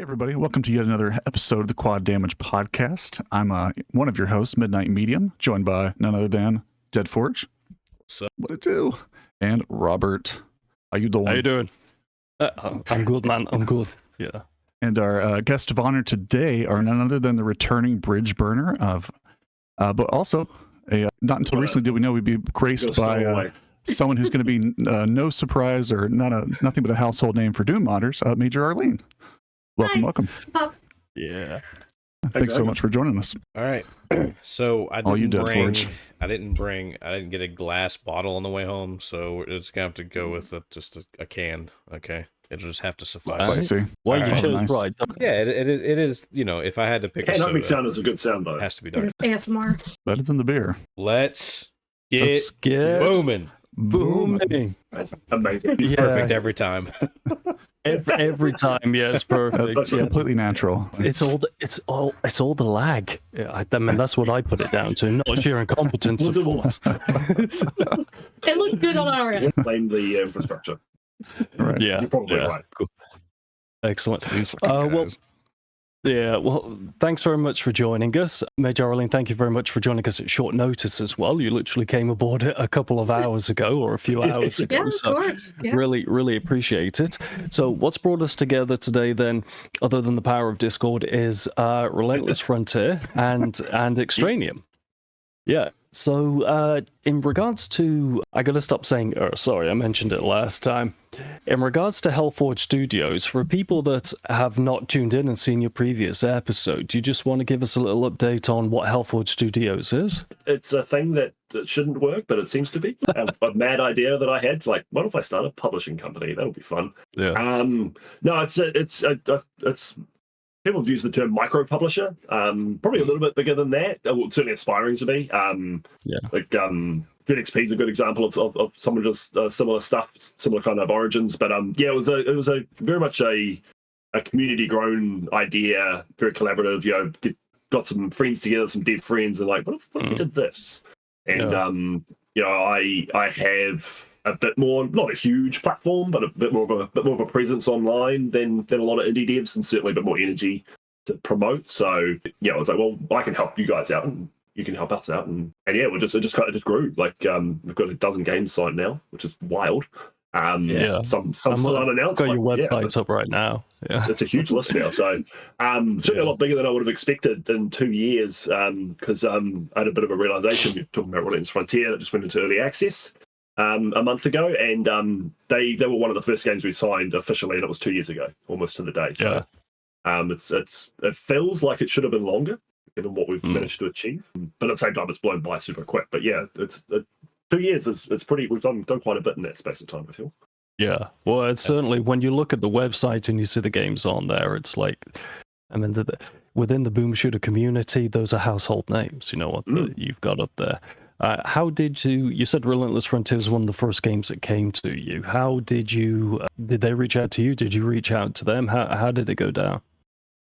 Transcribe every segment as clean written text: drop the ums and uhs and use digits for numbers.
Everybody, welcome to yet another episode of the Quad Damage Podcast. I'm one of your hosts, Midnight Medium, joined by none other than Deadforge. What's up? What it do? And Robert. How you doing? How you doing? I'm good, man. I'm good. Yeah. And our guest of honor today are none other than the returning Bridgeburner of, but also not until recently did we know we'd be graced by someone who's going to be no surprise or nothing but a household name for Doom modders, Major Arlene. Welcome, welcome. Yeah. Thanks so much for joining us. All right. So I didn't get a glass bottle on the way home, so it's gonna have to go with just a can. Okay, it'll just have to suffice. I see. Well, you chose nice. right. Yeah, it is. You know, if I had to pick a soda, sound is a good sound though. it has to be dark. ASMR. Better than the beer. Let's Let's get get booming. booming. That's amazing. Yeah. Perfect every time. Every time, yeah, it's perfect. That's Yeah. completely natural. It's all the lag. Yeah, I mean, that's what I put it down to, not sheer incompetence, of course. It looked good on our end. Blame the infrastructure. Right. Yeah, You're probably right. Cool. Excellent. These fucking Well, guys. yeah, well, thanks very much for joining us. Major Arlene, thank you very much for joining us at short notice as well. You literally came aboard a couple of hours ago or a few hours ago. Yeah, of so course. Yeah. really appreciate it. So what's brought us together today then, other than the power of Discord, is Relentless Frontier and Extranium. Yeah. So in regards to, I gotta stop saying, sorry, I mentioned it last time. In regards to Hellforge Studios, for people that have not tuned in and seen your previous episode, do you just want to give us a little update on what Hellforge Studios is? It's a thing that shouldn't work, but it seems to be. A mad idea that I had. Like, what if I start a publishing company? That'll be fun. Yeah. No, it's people have used the term micro publisher. Probably a little bit bigger than that. Well, certainly aspiring to be. Yeah. Like GetXP is a good example of some of just similar stuff, similar kind of origins. But yeah, it was a very much a community grown idea, very collaborative. You know, got some friends together, some dev friends, and like, what if we did this? And you know, I have a bit more, not a huge platform, but a bit more of a presence online than a lot of indie devs, and certainly a bit more energy to promote. So yeah, I was like, well, I can help you guys out, and you can help us out, and yeah, it just kind of grew. Like we've got a dozen games signed now, which is wild. Some still unannounced. Got your like, websites up right now. Yeah. It's a huge list now. So certainly a lot bigger than I would have expected in 2 years. Because I had a bit of a realization. You're talking about Relentless Frontier that just went into early access a month ago, and they were one of the first games we signed officially, and it was 2 years ago, almost to the day. So it feels like it should have been longer, given what we've managed to achieve. But at the same time, it's blown by super quick. But yeah, 2 years is pretty. We've done quite a bit in that space of time, I feel. Yeah, well, it's certainly, when you look at the website and you see the games on there, it's like, I mean, within the boom shooter community, those are household names, you know, what you've got up there. How did you said Relentless Frontier was one of the first games that came to you. How did did they reach out to you? Did you reach out to them? How did it go down?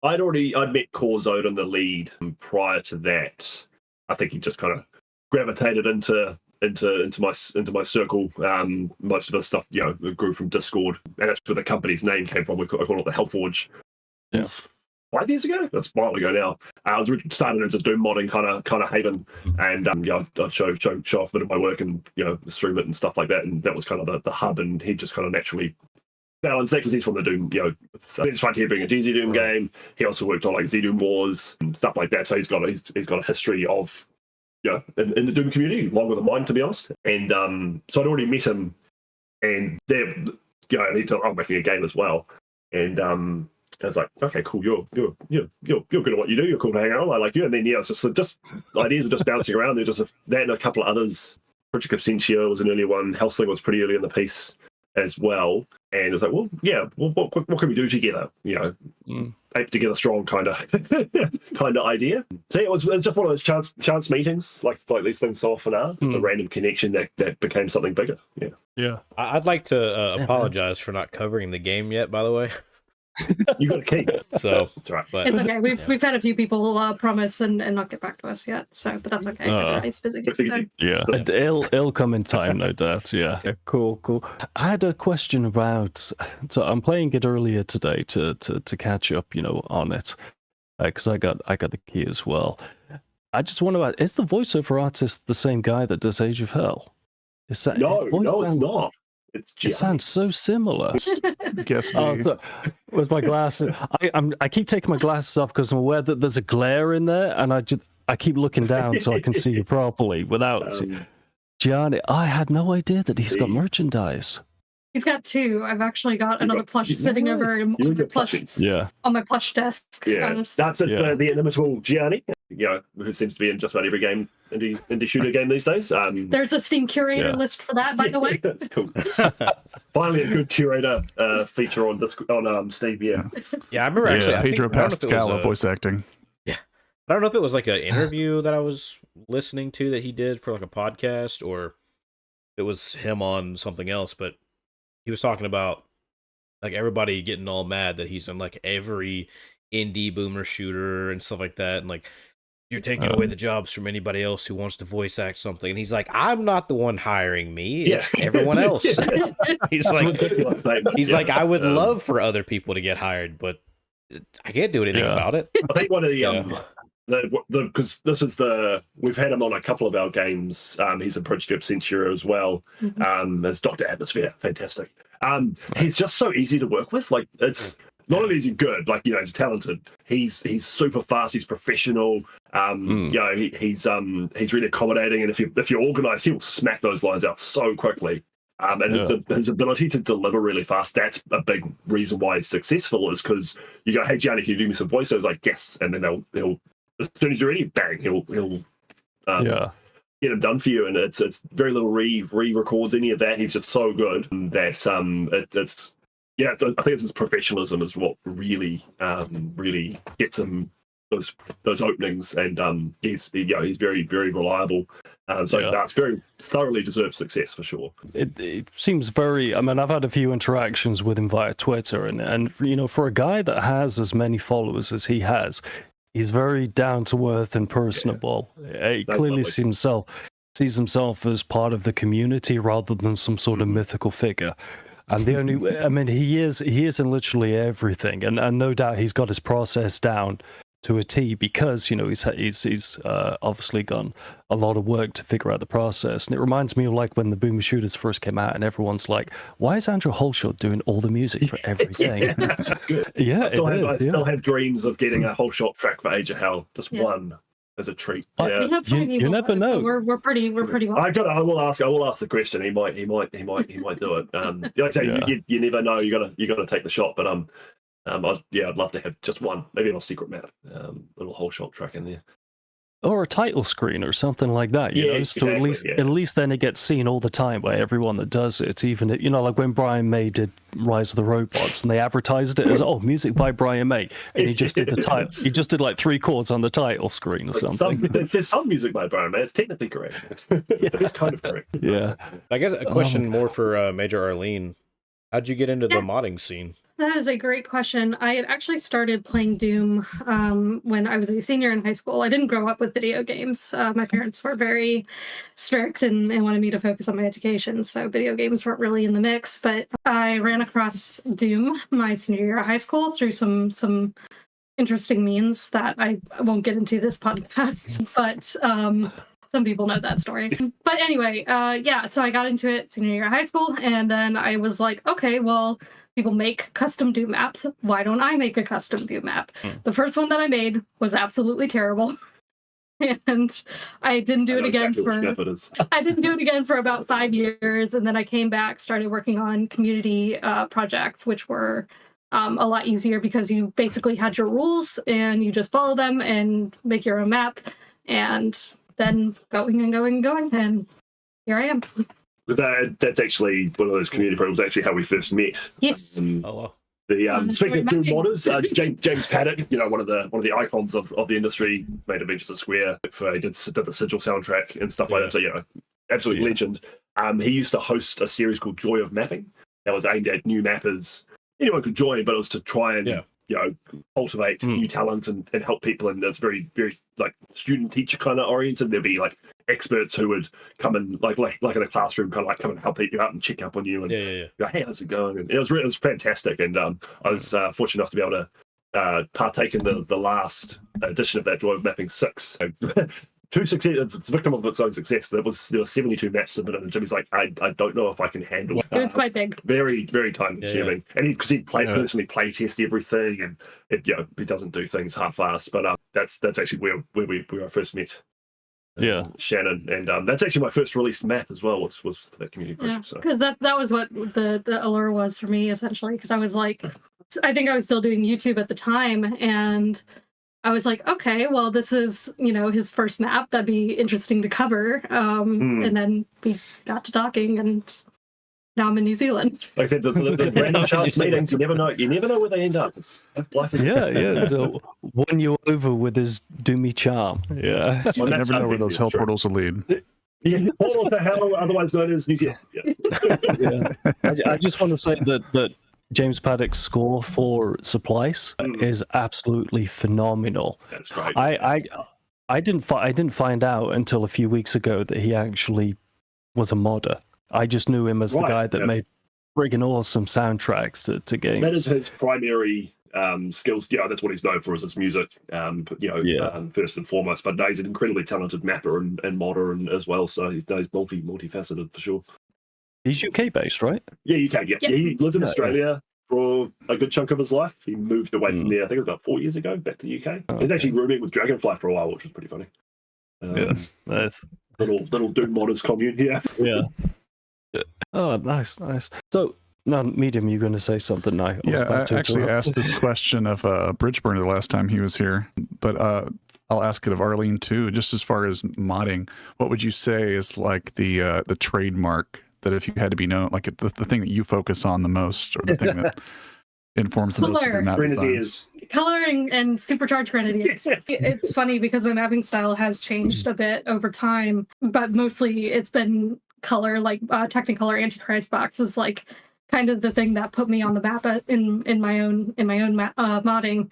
I'd met Corzo in the lead prior to that. I think he just kind of gravitated into my circle. Most of the stuff, you know, grew from Discord, and that's where the company's name came from. I call it the Hellforge. Yeah, 5 years ago. That's a while ago now. I was started as a Doom modding kind of haven, and I'd show off a bit of my work and, you know, stream it and stuff like that. And that was kind of the hub. And he just kind of naturally fell into that because he's from the Doom, you know, with Frontier being a GZDoom game. He also worked on like ZDoom Wars and stuff like that. So he's got a history of, you know, in the Doom community, longer than mine, to be honest. And so I'd already met him, and they're, you know, I'm making a game as well. And I was like, okay, cool. You're good at what you do. You're cool to hang out. I like you. And then yeah, it's just ideas were just bouncing around. There's just that and a couple of others. Project Absentia was an early one. Hellsling was pretty early in the piece as well. And it was like, well, yeah, what can we do together? You know, ape together strong kind of idea. So yeah, it was just one of those chance meetings, like these things so often are. Just a random connection that became something bigger. Yeah. Yeah. I'd like to apologize for not covering the game yet, by the way. You got to keep. So That's right. but It's okay. We've had a few people promise and not get back to us yet. So, but that's okay. Everybody's busy. It's So. easy. Yeah, it'll come in time, no doubt. Yeah. Cool. I had a question about. So I'm playing it earlier today to catch up, on it, because I got the key as well. I just wonder about, is the voiceover artist the same guy that does Age of Hell? Is that No, it's not. It's It sounds so similar. Guess me. Oh, with my glasses, I keep taking my glasses off because I'm aware that there's a glare in there, and I keep looking down so I can see you properly without. Gianni, I had no idea that he's got merchandise. He's got two. I've actually got another plush sitting over on my plush desk. Yeah, that's the inimitable Gianni, who seems to be in just about every game, indie shooter game these days. There's a Steam curator list for that, by the way. That's cool. Finally, a good curator feature on Steam. Yeah, I remember actually. Pedro Pascal voice acting. Yeah, I don't know if it was like an interview that I was listening to that he did for like a podcast, or it was him on something else, but he was talking about like everybody getting all mad that he's in like every indie boomer shooter and stuff like that, and like you're taking away the jobs from anybody else who wants to voice act something. And he's like, I'm not the one hiring me; it's everyone else. He's like, I would love for other people to get hired, but I can't do anything about it. I think one of because this is we've had him on a couple of our games. He's a Project Absentia as well. As Dr. Atmosphere, fantastic. He's just so easy to work with. Like, it's not only is he good, like, he's talented. He's super fast. He's professional. He's really accommodating, and if you're organized, he will smack those lines out so quickly. And his ability to deliver really fast, that's a big reason why he's successful, is because you go, hey, Gianni, can you do me some voiceovers? Like, yes. And then they'll as soon as you're ready, bang, he'll get them done for you. And it's very little re-records any of that. He's just so good that I think it's his professionalism is what really gets him those openings, and he's very, very reliable. That's very thoroughly deserved success for sure. It seems very. I mean, I've had a few interactions with him via Twitter, and for a guy that has as many followers as he has, he's very down to earth and personable. He clearly sees himself as part of the community rather than some sort of mythical figure. And he is in literally everything, and no doubt he's got his process down to a T, because he's obviously done a lot of work to figure out the process. And it reminds me of like when the Boomer Shooters first came out, and everyone's like, "Why is Andrew Holshot doing all the music for everything?" That's good. I still have dreams of getting a Holshot track for Age of Hell, just one as a treat. You never know. So we're pretty well. I will ask the question. He might do it. Like I say, you never know. You gotta take the shot, but I'd love to have just one, maybe on a secret map, little whole shot track in there, or a title screen or something like that. You know, exactly, so at least then it gets seen all the time by everyone that does it. Even like when Brian May did Rise of the Robots, and they advertised it as music by Brian May, and he just did the title. He just did like 3 chords on the title screen or something. There's some music by Brian May. It's technically correct. It's kind of correct. Yeah. I guess a question more for Major Arlene. How'd you get into the modding scene? That is a great question. I had actually started playing Doom when I was a senior in high school. I didn't grow up with video games. My parents were very strict and wanted me to focus on my education, so video games weren't really in the mix. But I ran across Doom my senior year of high school through some interesting means that I won't get into this podcast, but some people know that story. But anyway, so I got into it senior year of high school, and then I was like, okay, well, people make custom Doom maps. Why don't I make a custom Doom map? The first one that I made was absolutely terrible. And I didn't do it again for about 5 years. And then I came back, started working on community projects, which were a lot easier because you basically had your rules and you just follow them and make your own map. And then going, and here I am. That's actually one of those community programs. Actually, how we first met. Yes. Speaking of Doom modders, James Paddock, one of the icons of the industry, made Adventures of Square. He did the Sigil soundtrack and stuff like that. So absolute legend. He used to host a series called Joy of Mapping that was aimed at new mappers anyone could join, but it was to try and cultivate Mm. new talent and help people. And it's very, very like student teacher kind of oriented. There'd be like experts who would come in like in a classroom, kind of like come and help you out and check up on you and go, hey, how's it going? And it was fantastic. And I was fortunate enough to be able to partake in the last edition of that, Droid Mapping 6. It's a victim of its own success. There was 72 maps submitted, and Jimmy's like, I don't know if I can handle. It's quite big. Very, very time consuming, and because he personally play test everything, and he doesn't do things half-assed. But that's actually where we first met. Shannon, and that's actually my first released map as well. Was for that community project. Because that was what the allure was for me essentially. Because I was like, I think I was still doing YouTube at the time, and I was like, okay, well, this is, his first map. That'd be interesting to cover. And then we got to talking, and now I'm in New Zealand. Like I said, the random chance meetings, you never know where they end up. Life is So won you over with his doomy charm. Yeah. You never know where those hell portals will lead. Yeah, portal to hell, otherwise known as New Zealand. Yeah. I just want to say that James Paddock's score for supplies is absolutely phenomenal. That's right. I didn't find out until a few weeks ago that he actually was a modder. I just knew him as the guy that made friggin' awesome soundtracks to games. That is his primary skills. That's what he's known for, is his music. First and foremost. But he's an incredibly talented mapper and modder as well. So he's multifaceted for sure. He's UK based, right? Yeah, UK. Yeah. He lived in Australia for a good chunk of his life. He moved away from there, I think it was about 4 years ago, back to the UK. He was actually rooming with Dragonfly for a while, which was pretty funny. That's little Doom modders commune. Yeah. Oh, nice. So now, Medium, you're going to say something now? I actually asked this question of Bridgeburner the last time he was here, but I'll ask it of Arlene too. Just as far as modding, what would you say is like the trademark that if you had to be known, like the thing that you focus on the most, or the thing that informs the most of your map designs? Coloring and supercharged grenadiers. It's funny because my mapping style has changed a bit over time, but mostly it's been color. Like Technicolor Antichrist box was like kind of the thing that put me on the map in my own modding.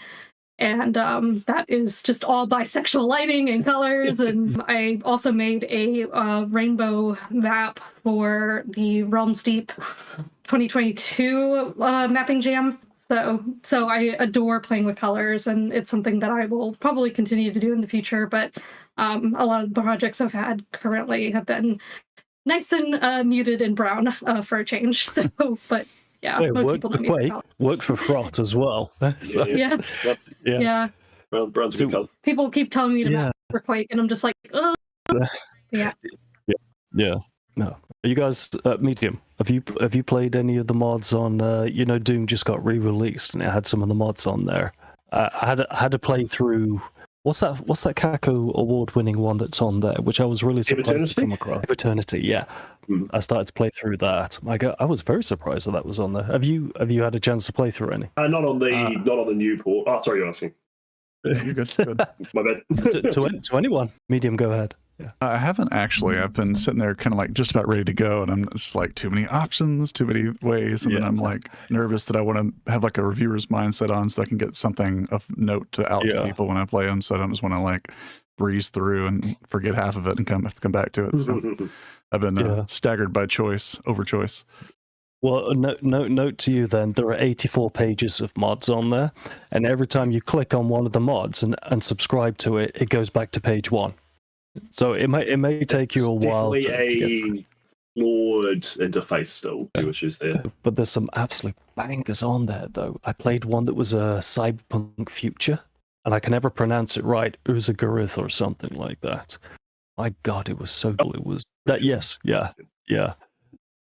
And that is just all bisexual lighting and colors. And I also made a rainbow map for the Realms Deep 2022 mapping jam. So I adore playing with colors, and it's something that I will probably continue to do in the future. But a lot of the projects I've had currently have been nice and muted and brown for a change. So, but yeah, worked for Quake, worked for Frot as well. Yeah. Brown's a good color. People keep telling me to map for Quake, and I'm just like, oh. Yeah. No. Are you guys Medium? Have you played any of the mods on? Doom just got re-released, and it had some of the mods on there. I had to play through. What's that Kako award-winning one that's on there, which I was really surprised to come across? Eternity, yeah. I started to play through that. I was very surprised that was on there. Have you had a chance to play through any? Not on the new port. Oh, sorry, you're asking. You're good. My bad. to anyone. Medium, go ahead. Yeah. I haven't actually. I've been sitting there kind of like just about ready to go, and I'm just like, too many options, too many ways, and then I'm like nervous that I want to have like a reviewer's mindset on so I can get something of note out to people when I play them, so I don't just want to like breeze through and forget half of it and come back to it. So I've been staggered by over choice. Well, note to you then, there are 84 pages of mods on there, and every time you click on one of the mods and subscribe to it, it goes back to page 1. So it may take you a while. Definitely a flawed interface still. Few issues there. But there's some absolute bangers on there, though. I played one that was a cyberpunk future, and I can never pronounce it right. Uzagurith or something like that. My God, it was so cool. It was that. Yes, yeah.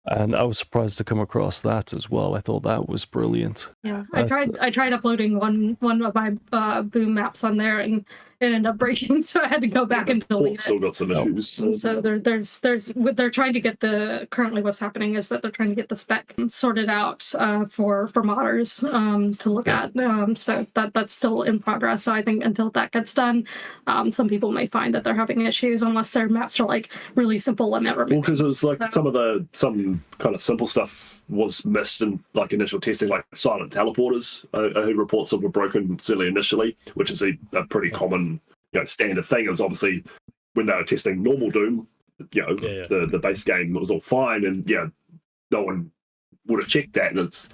And I was surprised to come across that as well. I thought that was brilliant. Yeah, I tried uploading one of my boom maps on there, and ended up breaking, so I had to go back and delete Still it. got some issues. So they're trying to get currently what's happening is that they're trying to get the spec sorted out for modders to look at. So that's still in progress. So I think until that gets done, some people may find that they're having issues unless their maps are like really simple limit removing. Well, because it was like some kind of simple stuff was missed in like initial testing, like silent teleporters. I heard reports of were broken certainly initially, which is a pretty common standard thing. It was obviously when they were testing normal Doom, the base game was all fine, and no one would have checked that. And it's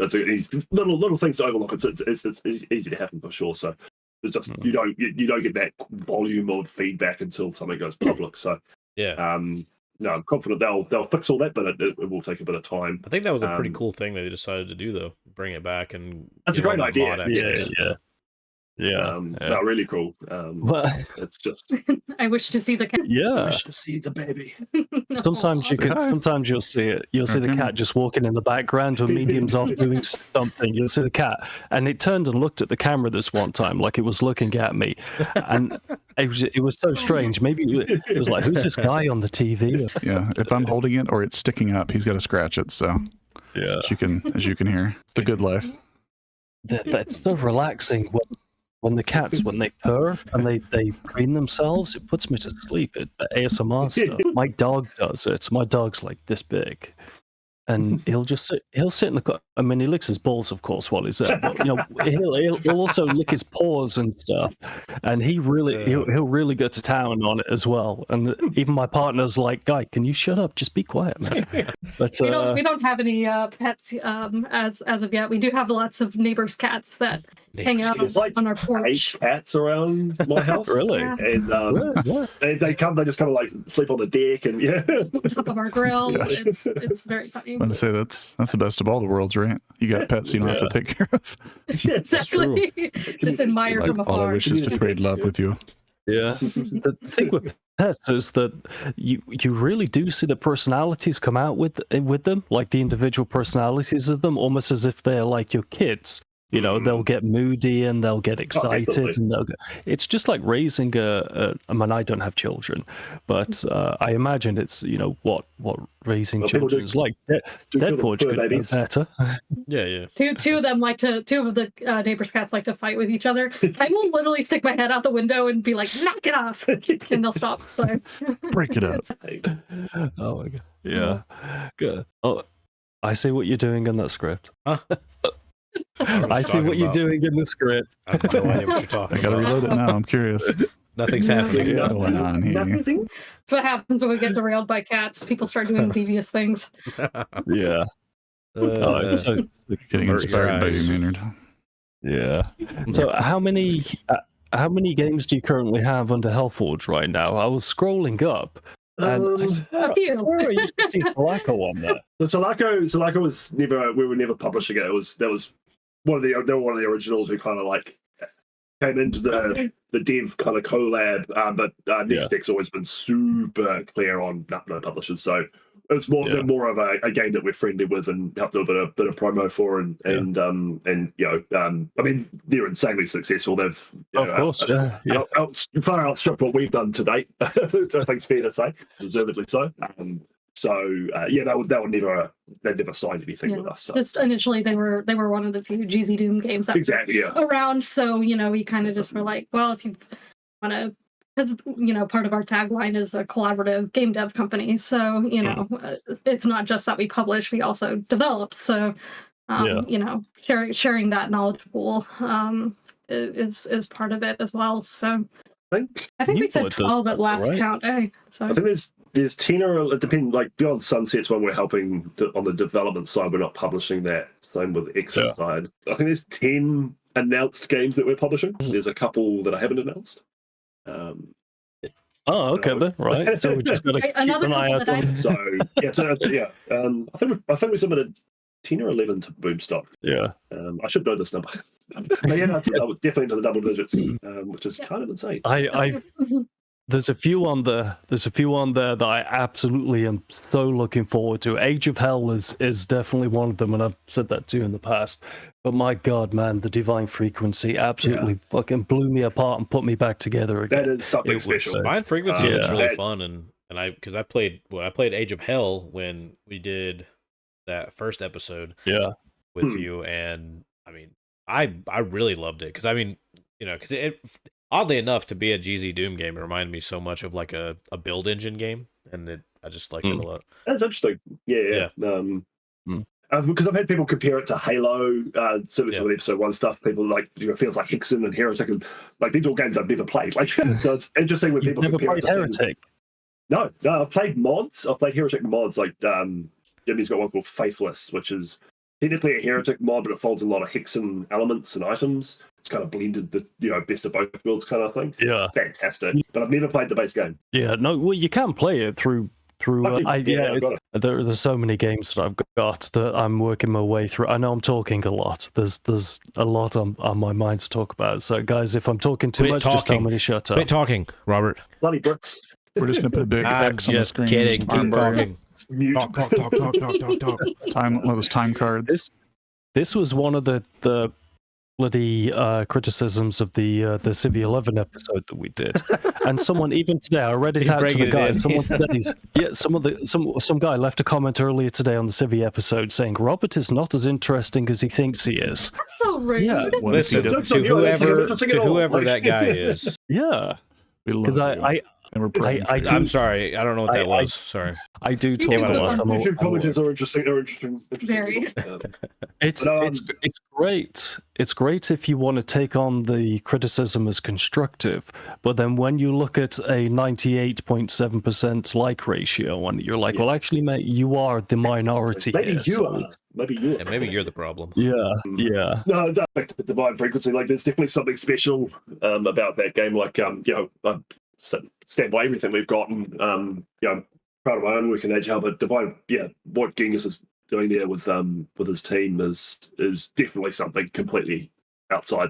little things to overlook. It's easy to happen for sure. So it's just you don't get that volume of feedback until something goes public. So no, I'm confident they'll fix all that, but it will take a bit of time. I think that was a pretty cool thing they decided to do, though. Bring it back and that's a great idea. Yeah. No, really cool. It's just I wish to see the cat. I wish to see the baby. Sometimes you'll see it. You'll see the cat just walking in the background when medium's off doing something. You'll see the cat, and it turned and looked at the camera this one time, like it was looking at me, and it was so strange. Maybe it was like, who's this guy on the TV? Yeah, if I'm holding it or it's sticking up, he's got to scratch it. So as you can hear, it's the good life. That's so relaxing. When the cats, when they purr and they preen themselves, it puts me to sleep. The ASMR stuff. My dog does it. My dog's like this big, and he'll sit in the. I mean, he licks his balls, of course, while he's there. But, he'll also lick his paws and stuff, and he'll really go to town on it as well. And even my partner's like, "Guy, can you shut up? Just be quiet, man." But we don't have any pets as of yet. We do have lots of neighbors' cats that hang out on our porch. 8 cats around my house, really, and they just come like sleep on the deck and on top of our grill. It's very funny. I'm gonna say that's the best of all the worlds, right? You got pets you don't have to take care of. Exactly. Just admire from afar. All I wish is to trade love with you. Yeah. The thing with pets is that you really do see the personalities come out with them, like the individual personalities of them, almost as if they're like your kids. They'll get moody and they'll get excited, and it's just like raising I mean, I don't have children, but I imagine it's what raising children is like. Deadforge could be better. Yeah. Two of the neighbors' cats like to fight with each other. I will literally stick my head out the window and be like, "Knock it off," and they'll stop. So break it up. Oh my god! Yeah, good. Oh, I see what you're doing in that script. I see what you're doing in the script. I have no idea what you're talking I gotta about. reload it now. I'm curious. Nothing's happening. What's going on here? that's what happens when we get derailed by cats. People start doing devious things. Yeah. So getting inspired by you, Maynard. Yeah. So how many games do you currently have under Hellforge right now? I was scrolling up. And A few. I used to see Sulaco on there. So Sulaco was never. We were never publishing it. They were one of the originals who kind of like came into the dev kind of collab. But Nextech's always been super clear on no publishers. So it's more of a game that we're friendly with and help do a bit of promo for, and I mean, they're insanely successful. They've far outstripped what we've done to date. Which I think's fair to say, deservedly so. They never signed anything with us. So. Just initially, they were one of the few GZDoom games that were around. So we kind of just were like, well, if you want to. Because part of our tagline is a collaborative game dev company, so it's not just that we publish; we also develop. So, sharing that knowledge pool is part of it as well. So, I think we said 12 at last count. So I think there's 10 or it depends. Like Beyond Sunset's when we're helping on the development side, we're not publishing that. Same with the Exo side. I think there's 10 announced games that we're publishing. There's a couple that I haven't announced. Okay, then right. So we just got to keep an eye out on. I think we submitted 10 or 11 to Boomstock. Yeah. I should know this number. But it's definitely into the double digits, which is kind of insane. There's a few on there. There's a few on there that I absolutely am so looking forward to. Age of Hell is definitely one of them, and I've said that too in the past. But my God, man, the Divine Frequency absolutely fucking blew me apart and put me back together again. That is something special. Divine Frequency looks really fun, and because I played Age of Hell when we did that first episode with you, and I mean I really loved it because because it oddly enough, to be a GZDoom game, it reminded me so much of like a build engine game, and I just liked it a lot. That's interesting. Yeah. Because I've had people compare it to Halo, certainly some of the episode 1 stuff. People like, feels like Hexen and Heretic, and like these are all games I've never played. Like, so it's interesting when people compare it to Heretic. No, I've played mods. I've played Heretic mods. Like Jimmy's got one called Faithless, which is technically a Heretic mod, but it folds a lot of Hexen elements and items. It's kind of blended the best of both worlds kind of thing. Yeah, fantastic. But I've never played the base game. Yeah, no, well, you can play it through. There's so many games that I've got that I'm working my way through. I know I'm talking a lot. There's a lot on my mind to talk about. So, guys, if I'm talking too much, just tell me to shut up. Quit talking, Robert. Bloody Brits. We're just gonna put a big X on the screen. Kidding. Keep talking. Talk. One of those time cards. This was one of the bloody criticisms of the Civ 11 episode that we did, and someone even today, I read it out to the guys. Someone today, some guy left a comment earlier today on the Civ episode saying Robert is not as interesting as he thinks he is. That's so rude. Yeah, listen to whoever that guy is. Yeah, because I'm sorry, I don't know what that was. Sorry, I do talk a lot. YouTube commenters are interesting. Very. It's great. It's great if you want to take on the criticism as constructive, but then when you look at a 98.7% like ratio, and you're like, well, actually, mate, you are the minority. Maybe you are. Maybe you're the problem. Yeah. No, it's back to the Divine Frequency. Like, there's definitely something special about that game. Like, stand by everything we've got, and proud of my own work in Age of Hell, but Divine, what Genghis is doing there with his team is definitely something completely outside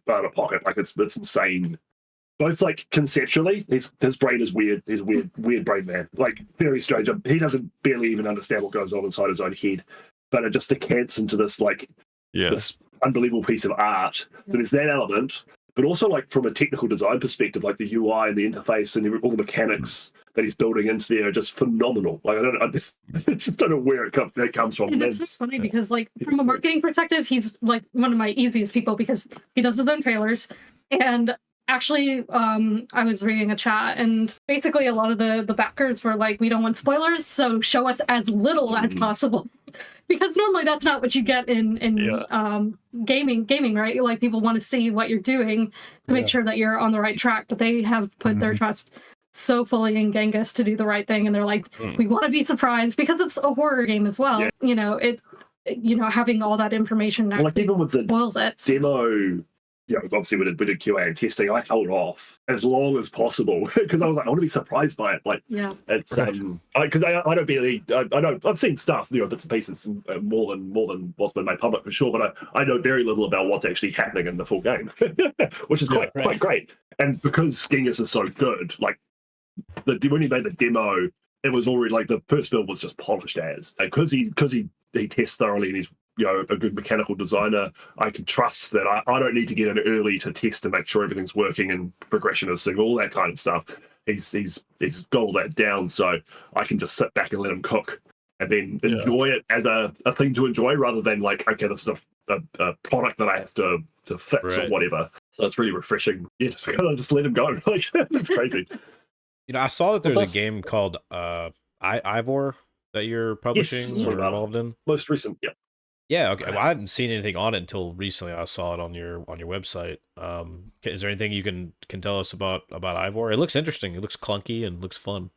out of pocket. Like it's insane. Both like conceptually, his brain is weird. He's a weird brain man. Like very strange. He doesn't barely even understand what goes on inside his own head. But it just decants into this this unbelievable piece of art. So there's that element. But also, like from a technical design perspective, like the UI and the interface and all the mechanics that he's building into there are just phenomenal. Like I just don't know where that comes from. And it's just funny because, like, from a marketing perspective, he's like one of my easiest people because he does his own trailers. And actually, I was reading a chat, and basically a lot of the backers were like, "We don't want spoilers, so show us as little as possible." Because normally that's not what you get in gaming, right? Like people want to see what you're doing to make sure that you're on the right track, but they have put their trust so fully in Genghis to do the right thing, and they're like, we want to be surprised because it's a horror game as well. Having all that information now, like even with the spoils it. Demo. Obviously we did QA and testing. I held off as long as possible because I was like, I want to be surprised by it. Like, it's because I don't barely. I know I've seen stuff, bits and pieces, more than what's been made public for sure. But I know very little about what's actually happening in the full game, which is quite great. And because Genghis is so good, like when he made the demo, it was already like the first build was just polished as because he tests thoroughly and he's a good mechanical designer. I can trust that I don't need to get in early to test to make sure everything's working and progression is single, all that kind of stuff. He's got all that down, so I can just sit back and let him cook and then enjoy it as a thing to enjoy rather than like, okay, this is a product that I have to fix or whatever. So it's really refreshing. Yeah, just let him go. Like it's crazy. I saw that there's a game called Ivor that you're publishing or involved in. Most recent, Yeah, okay. Well, I hadn't seen anything on it until recently. I saw it on your website. Is there anything you can tell us about Ivor? It looks interesting. It looks clunky and looks fun.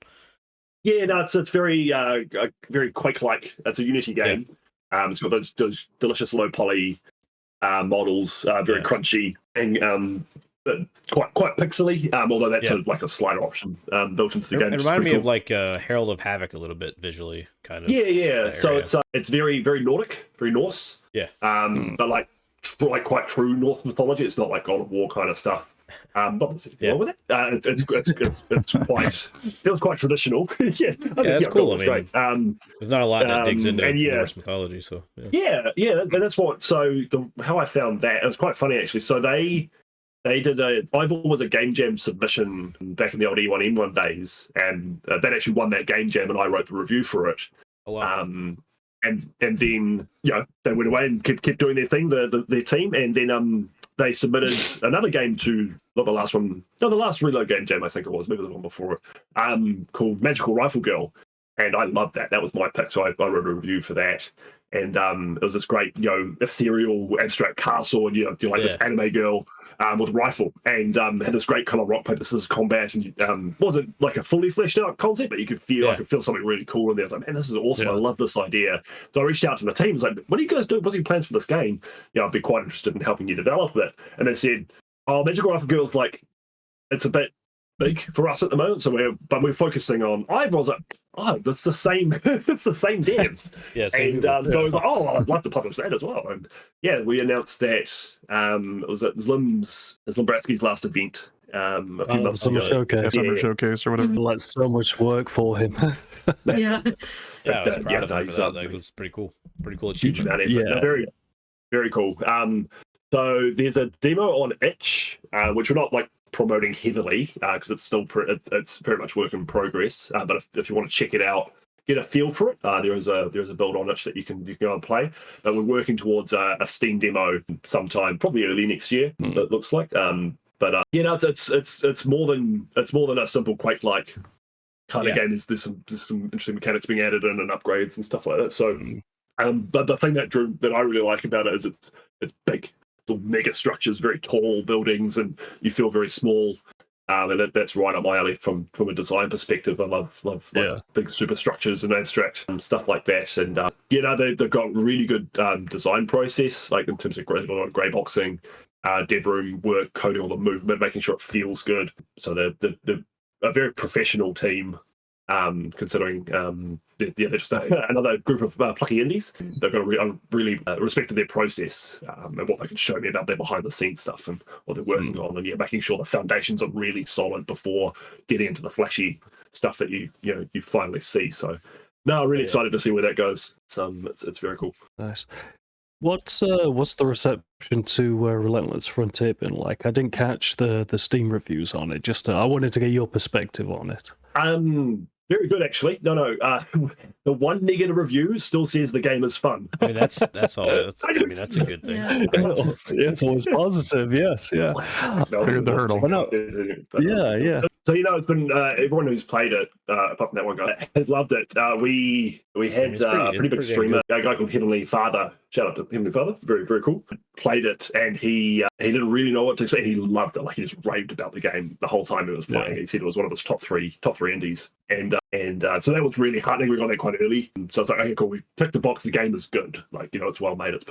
Yeah, no, it's very very Quake-like. It's a Unity game. It's got those delicious low poly models, very crunchy and quite pixely. Although that's like a slider option built into the game. It reminded me of like Herald of Havoc a little bit visually, kind of. Yeah. So it's very very Nordic, very Norse. Yeah. But like quite true Norse mythology. It's not like God of War kind of stuff. Not necessarily wrong with it. It's quite feels quite traditional. Yeah, I think, that's cool. I mean, great. there's not a lot that digs into Norse mythology, so yeah, and that's what. So how I found that it was quite funny actually. So they did Ivor was a Game Jam submission back in the old E1M1 days, and that actually won that Game Jam, and I wrote the review for it. Oh, wow. And then they went away and kept doing their thing, their team, and then they submitted another game to not the last one, no, the last Reload Game Jam I think it was, maybe the one before it, called Magical Rifle Girl, and I loved that. That was my pick, so I wrote a review for that. And it was this great, ethereal, abstract castle, and this anime girl with a rifle, and had this great kind of rock paper scissors combat, and wasn't like a fully fleshed out concept, but you could feel I could feel something really cool in there. I was like, man, this is awesome. I love this idea. So I reached out to the team. I was like, what do you guys do? What's your plans for this game? I'd be quite interested in helping you develop it. And they said, oh, Magical Rifle Girl's like, it's a bit big for us at the moment, so we're focusing on Ivor. I was like, oh, that's the same. It's the same devs. Same and so I was like, oh, I'd love to publish that as well. And we announced that it was at Zlimbratsky's last event. A few months summer ago. showcase, Summer showcase or whatever. That's so much work for him. Yeah. I was proud of him for that. Like, it was pretty cool Huge achievement. amount of effort. Very, very cool. So there's a demo on itch, which we're not like promoting heavily because it's still it's very much work in progress. But if you want to check it out, get a feel for it, there is a build on itch that you can go and play. But we're working towards a Steam demo sometime, probably early next year. It looks like. It's more than a simple Quake-like kind of game. There's some interesting mechanics being added in and upgrades and stuff like that. So, but the thing that I really like about it is it's big. Mega structures, very tall buildings, and you feel very small. And that's right up my alley from a design perspective. I love big superstructures and abstract and stuff like that. And they've got really good design process, like in terms of grey boxing, dev room work, coding all the movement, making sure it feels good. So they're a very professional team. Considering they're just another group of plucky indies. They've got really respected their process and what they can show me about their behind the scenes stuff and what they're working on, and making sure the foundations are really solid before getting into the flashy stuff that you finally see. So I'm really excited to see where that goes. It's very cool. Nice. What's the reception to Relentless Frontier been like? I didn't catch the Steam reviews on it. Just I wanted to get your perspective on it. Very good, actually. No. The one negative review still says the game is fun. I mean, that's all. That's a good thing. Yeah. It's always positive. Yes, yeah. Cleared the hurdle. Yeah. So it's been everyone who's played it, apart from that one guy, has loved it. We had a pretty big streamer, a guy called Heavenly Father. Shout out to Heavenly Father, very very cool. Played it, and he didn't really know what to expect. He loved it, like he just raved about the game the whole time it was playing. He said it was one of his top three indies, and so that was really heartening. We got that quite early, so it's like, okay, cool. We ticked the box. The game is good, like it's well made. It's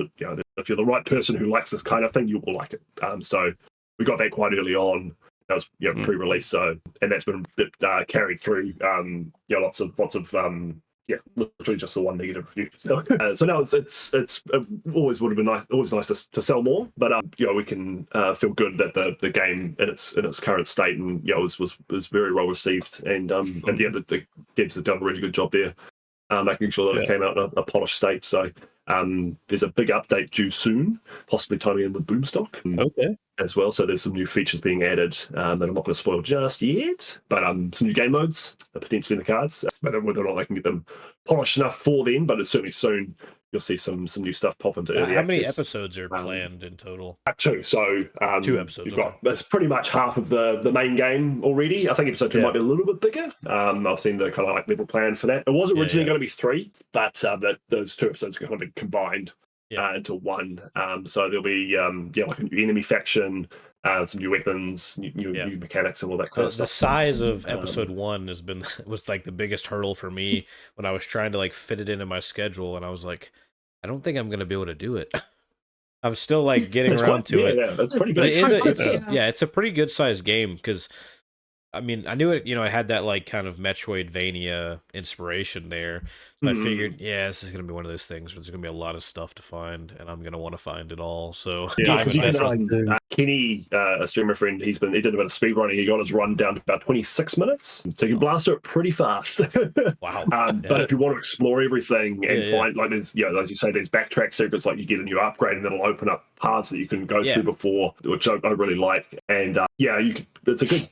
if you're the right person who likes this kind of thing, you will like it. So we got that quite early on. That was pre-release, so and that's been carried through. Lots of literally just the one negative review. So now it's always would have been nice, always nice to sell more, but we can feel good that the game in its current state and was very well received, and the devs have done a really good job there, making sure that it came out in a polished state. So there's a big update due soon, possibly timing in with Boomstock. Okay. As well, so there's some new features being added that I'm not going to spoil just yet, but some new game modes are potentially in the cards. Whether or not I can get them polished enough for then, but it's certainly soon you'll see some new stuff pop into early How many access. episodes are planned in total? 2. So 2 episodes. You've got that's pretty much half of the main game already. I think episode 2 might be a little bit bigger. I've seen the kind of like level plan for that. It was originally going to be 3, but those 2 episodes are going to be combined into one. So there'll be like a new enemy faction, some new weapons, new mechanics, and all that kind of stuff. The size of episode 1 was like the biggest hurdle for me when I was trying to like fit it into my schedule, and I was like, I don't think I'm gonna be able to do it. I'm still like getting around to it. Yeah, that's pretty good. It's a pretty good sized game because I mean, I knew it, you know, it had that like kind of Metroidvania inspiration there. So I figured, yeah, this is going to be one of those things where there's going to be a lot of stuff to find, and I'm going to want to find it all. So Yeah, because do. Kenny, a streamer friend, he did a bit of speed running. He got his run down to about 26 minutes, so you can blast through it pretty fast. Wow. But if you want to explore everything and find, like, there's, you know, like you say, there's backtrack circuits, like you get a new upgrade, and it'll open up paths that you can go through before, which I really like. And it's a good,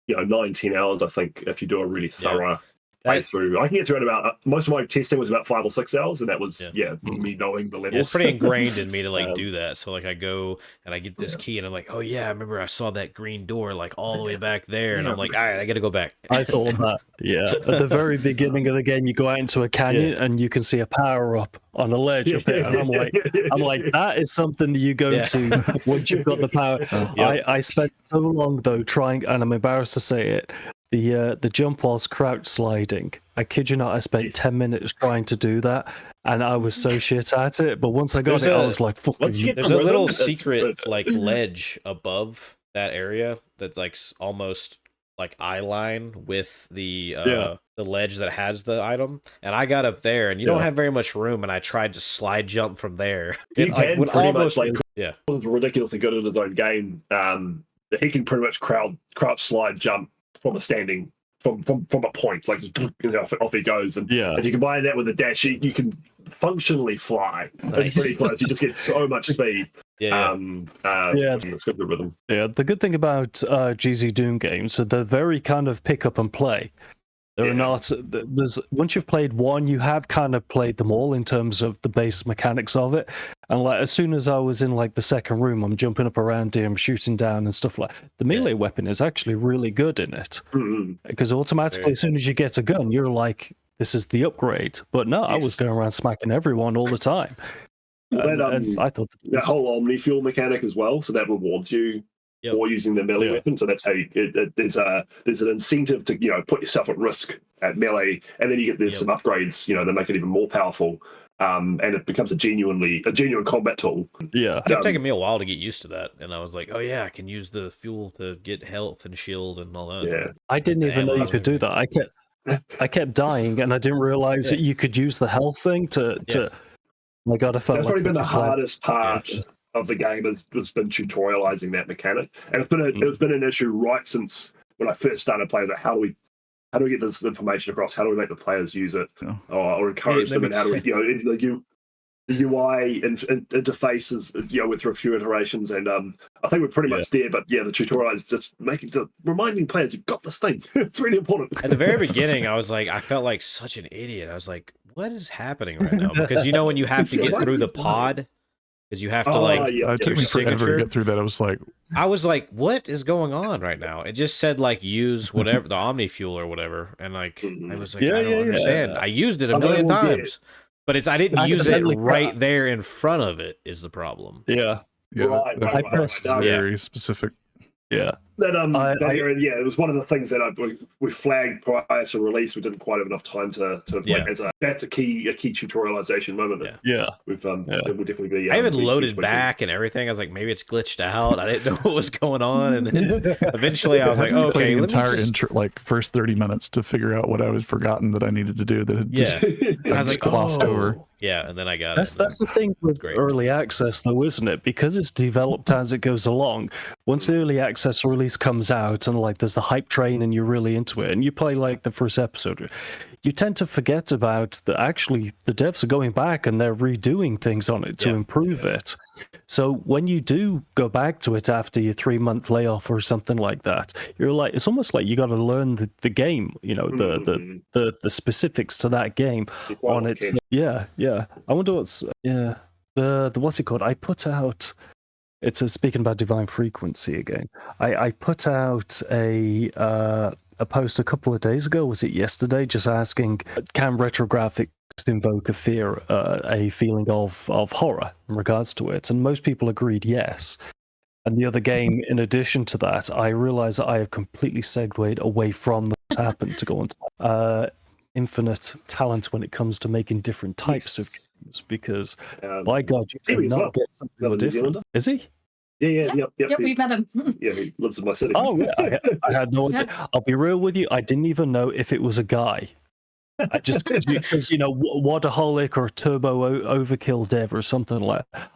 9-10 hours, I think, if you do a really thorough playthrough. I can get through it about, most of my testing was about 5 or 6 hours, and that was me knowing the levels. Yeah, it's pretty ingrained in me to like do that. So like I go and I get this key, and I'm like, oh yeah, I remember I saw that green door like all the way back there, and I'm like, all right, I got to go back. I thought that. Yeah, at the very beginning of the game, you go out into a canyon and you can see a power up on a ledge up here, and I'm like, that is something that you go to once you've got the power. I spent so long though trying, and I'm embarrassed to say it. The jump whilst crouch sliding. I kid you not, I spent 10 minutes trying to do that, and I was so shit at it. But once I got I was like, "Fucking you!" There's a little secret like ledge above that area that's like almost like eye line with the ledge that has the item, and I got up there, and you don't have very much room, and I tried to slide jump from there. He can pretty much like was ridiculously good at his own game. He can pretty much crouch slide jump from a standing from a point, like off he goes, and if you combine that with a dash, you can functionally fly. Nice. It's pretty close. You just get so much speed. It's good rhythm. Yeah, the good thing about GZDoom games, so they're very kind of pick up and play. They're not. There's once you've played one, you have kind of played them all in terms of the base mechanics of it. And like as soon as I was in like the second room, I'm jumping up around here, I'm shooting down and stuff like. The melee weapon is actually really good in it because automatically, as soon as you get a gun, you're like, this is the upgrade. But no, I was going around smacking everyone all the time. And I thought that whole Omni fuel mechanic as well, so that rewards you. Or using the melee weapon, so that's how there's an incentive to put yourself at risk at melee, and then you get some upgrades that make it even more powerful, and it becomes a genuine combat tool. It kept taking me a while to get used to that, and I was like, oh yeah, I can use the fuel to get health and shield and all that. I didn't even know you could do that. I kept dying, and I didn't realize that you could use the health thing to. My God, I felt that's probably been the hardest part of the game has been tutorializing that mechanic, and it's been an issue right since when I first started playing. Like, how do we get this information across? How do we make the players use it, or encourage them? And how do we, the UI interface is, went through a few iterations, and I think we're pretty much there. But the tutorial is just reminding players you've got this thing. It's really important. At the very beginning, I felt like such an idiot. I was like, what is going right now? Because when you have to get through the pod. Because you have to it took me forever to get through that. I was like, what is going on right now? It just said like use whatever the Omni fuel or whatever, and like I was like, I don't understand. I used it a million times, but I didn't use it right there in front of it. Is the problem? I pressed very specific. It was one of the things that we flagged prior to release. We didn't quite have enough time to that's a key tutorialization moment. We've it will definitely be. I even loaded back and everything. I was like, maybe it's glitched out. I didn't know what was going on, and then eventually I was like, oh, okay, the entire intro, like first 30 minutes to figure out what I was forgotten that I needed to do that had just I was like, glossed over. Yeah, and then I got it. That's the thing with early access, though, isn't it? Because it's developed as it goes along. Once the early access release comes out and like there's the hype train and you're really into it and you play like the first episode, you tend to forget about that actually the devs are going back and they're redoing things on it to improve it. So when you do go back to it after your 3-month layoff or something like that, you're like, it's almost like you got to learn the game, the specifics to that game on its. I wonder what's the what's it called? I put out. It's speaking about divine frequency again. I put out a post a couple of days ago. Was it yesterday? Just asking, can retro graphics invoke a feeling of horror in regards to it? And most people agreed yes. And the other game, in addition to that, I realized that I have completely segued away from what's happened to go on infinite talent when it comes to making different types of games, because by God, you cannot get something more different. Is he? Yep, we've met him. Yeah, he lives in my city. Oh, yeah, I had no idea. I'll be real with you. I didn't even know if it was a guy. I just because Wadaholic or Turbo Overkill Dev or something like that.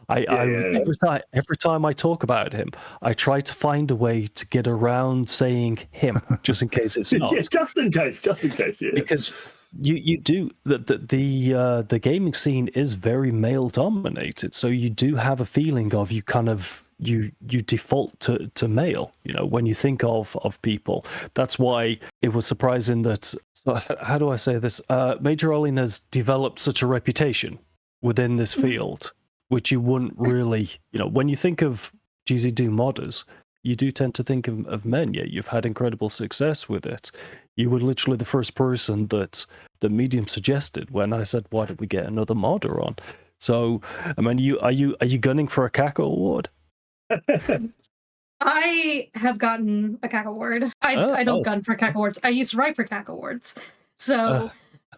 Every time I talk about him, I try to find a way to get around saying him, just in case it's not. Yeah, just in case. Yeah, because you do the gaming scene is very male dominated, so you do have a feeling of you default to male, when you think of people. That's why it was surprising that, so how do I say this, Major Olin has developed such a reputation within this field, which you wouldn't really, when you think of GZDoom modders, you do tend to think of men, yet you've had incredible success with it. You were literally the first person that the medium suggested when I said, why don't we get another modder on? So, I mean, are you gunning for a Caco award? I have gotten a CAC award. I don't gun for CAC awards. I used to write for CAC awards. So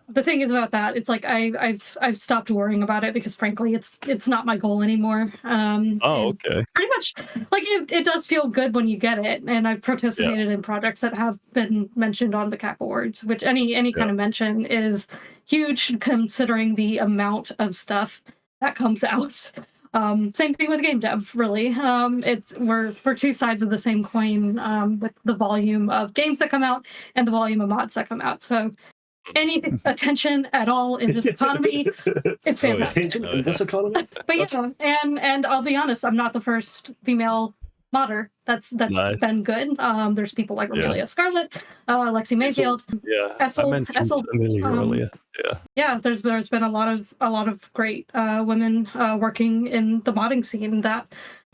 the thing is about that, it's like I've stopped worrying about it because frankly it's not my goal anymore. Okay. Pretty much like it does feel good when you get it, and I've participated in projects that have been mentioned on the CAC awards, which any kind of mention is huge considering the amount of stuff that comes out. Same thing with game dev, really. We're two sides of the same coin with the volume of games that come out and the volume of mods that come out. So anything attention at all in this economy, it's fantastic. Attention in this economy. But yeah, and I'll be honest, I'm not the first female modder that's Nice. been good. There's people like Amelia Scarlett, Lexi Mayfield, Yeah, Essel, I mentioned Amelia earlier. yeah, there's been a lot of great women working in the modding scene that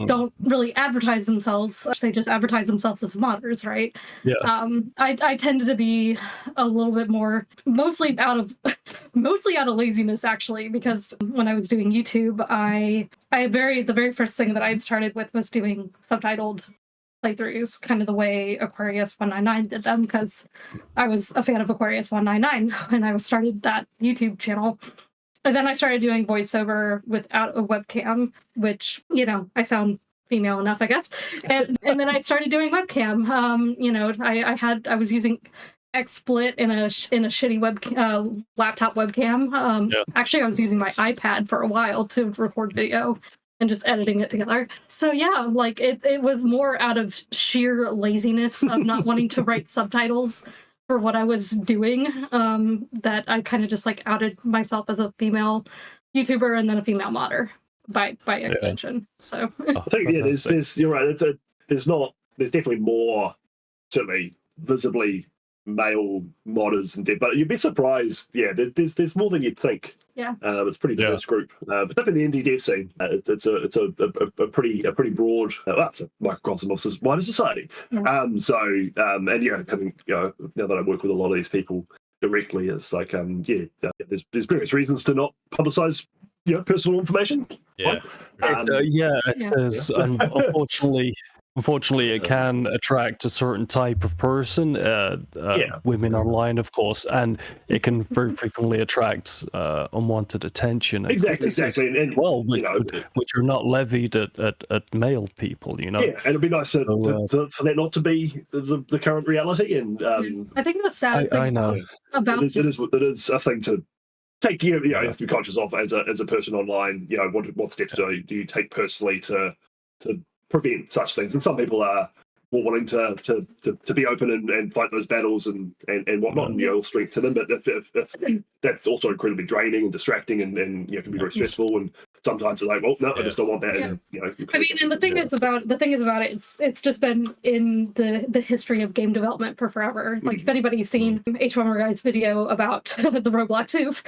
don't really advertise themselves. They just advertise themselves as modders, right? Yeah. I tended to be a little bit more mostly out of laziness actually, because when I was doing YouTube, the very first thing that I had started with was doing subtitled playthroughs, kind of the way Aquarius 199 did them, because I was a fan of Aquarius 199 when I started that YouTube channel. And then I started doing voiceover without a webcam, which, I sound female enough, I guess. And then I started doing webcam. I was using XSplit in a shitty laptop webcam. Actually, I was using my iPad for a while to record video and just editing it together. So yeah, like it was more out of sheer laziness of not wanting to write subtitles for what I was doing, that I kind of just like outed myself as a female YouTuber and then a female modder by extension. So I think there's you're right. There's definitely more certainly visibly male modders and but you'd be surprised. Yeah, there's more than you'd think. Yeah, it's a pretty diverse group, particularly in the indie dev scene. It's a pretty broad. It's a microcosm of this wider society. Yeah. Having now that I work with a lot of these people directly, it's like there's various reasons to not publicize personal information. Yeah, it is. And unfortunately, it can attract a certain type of person, women online, of course, and it can very frequently attract unwanted attention. Exactly. And, which are not levied at male people, Yeah, and it'd be nice for that not to be the current reality. And I think the sad thing I know about it is a thing to take. You have to be conscious of as a person online. What steps do you take personally to prevent such things? And some people are more willing to be open and fight those battles and whatnot, and all strength to them. But if that's also incredibly draining and distracting and can be very stressful. And sometimes it's like, well, no, I just don't want that. Yeah. And the thing is about it, it's just been in the history of game development for forever. Like if anybody's seen H1 Guy's video about the Roblox oof,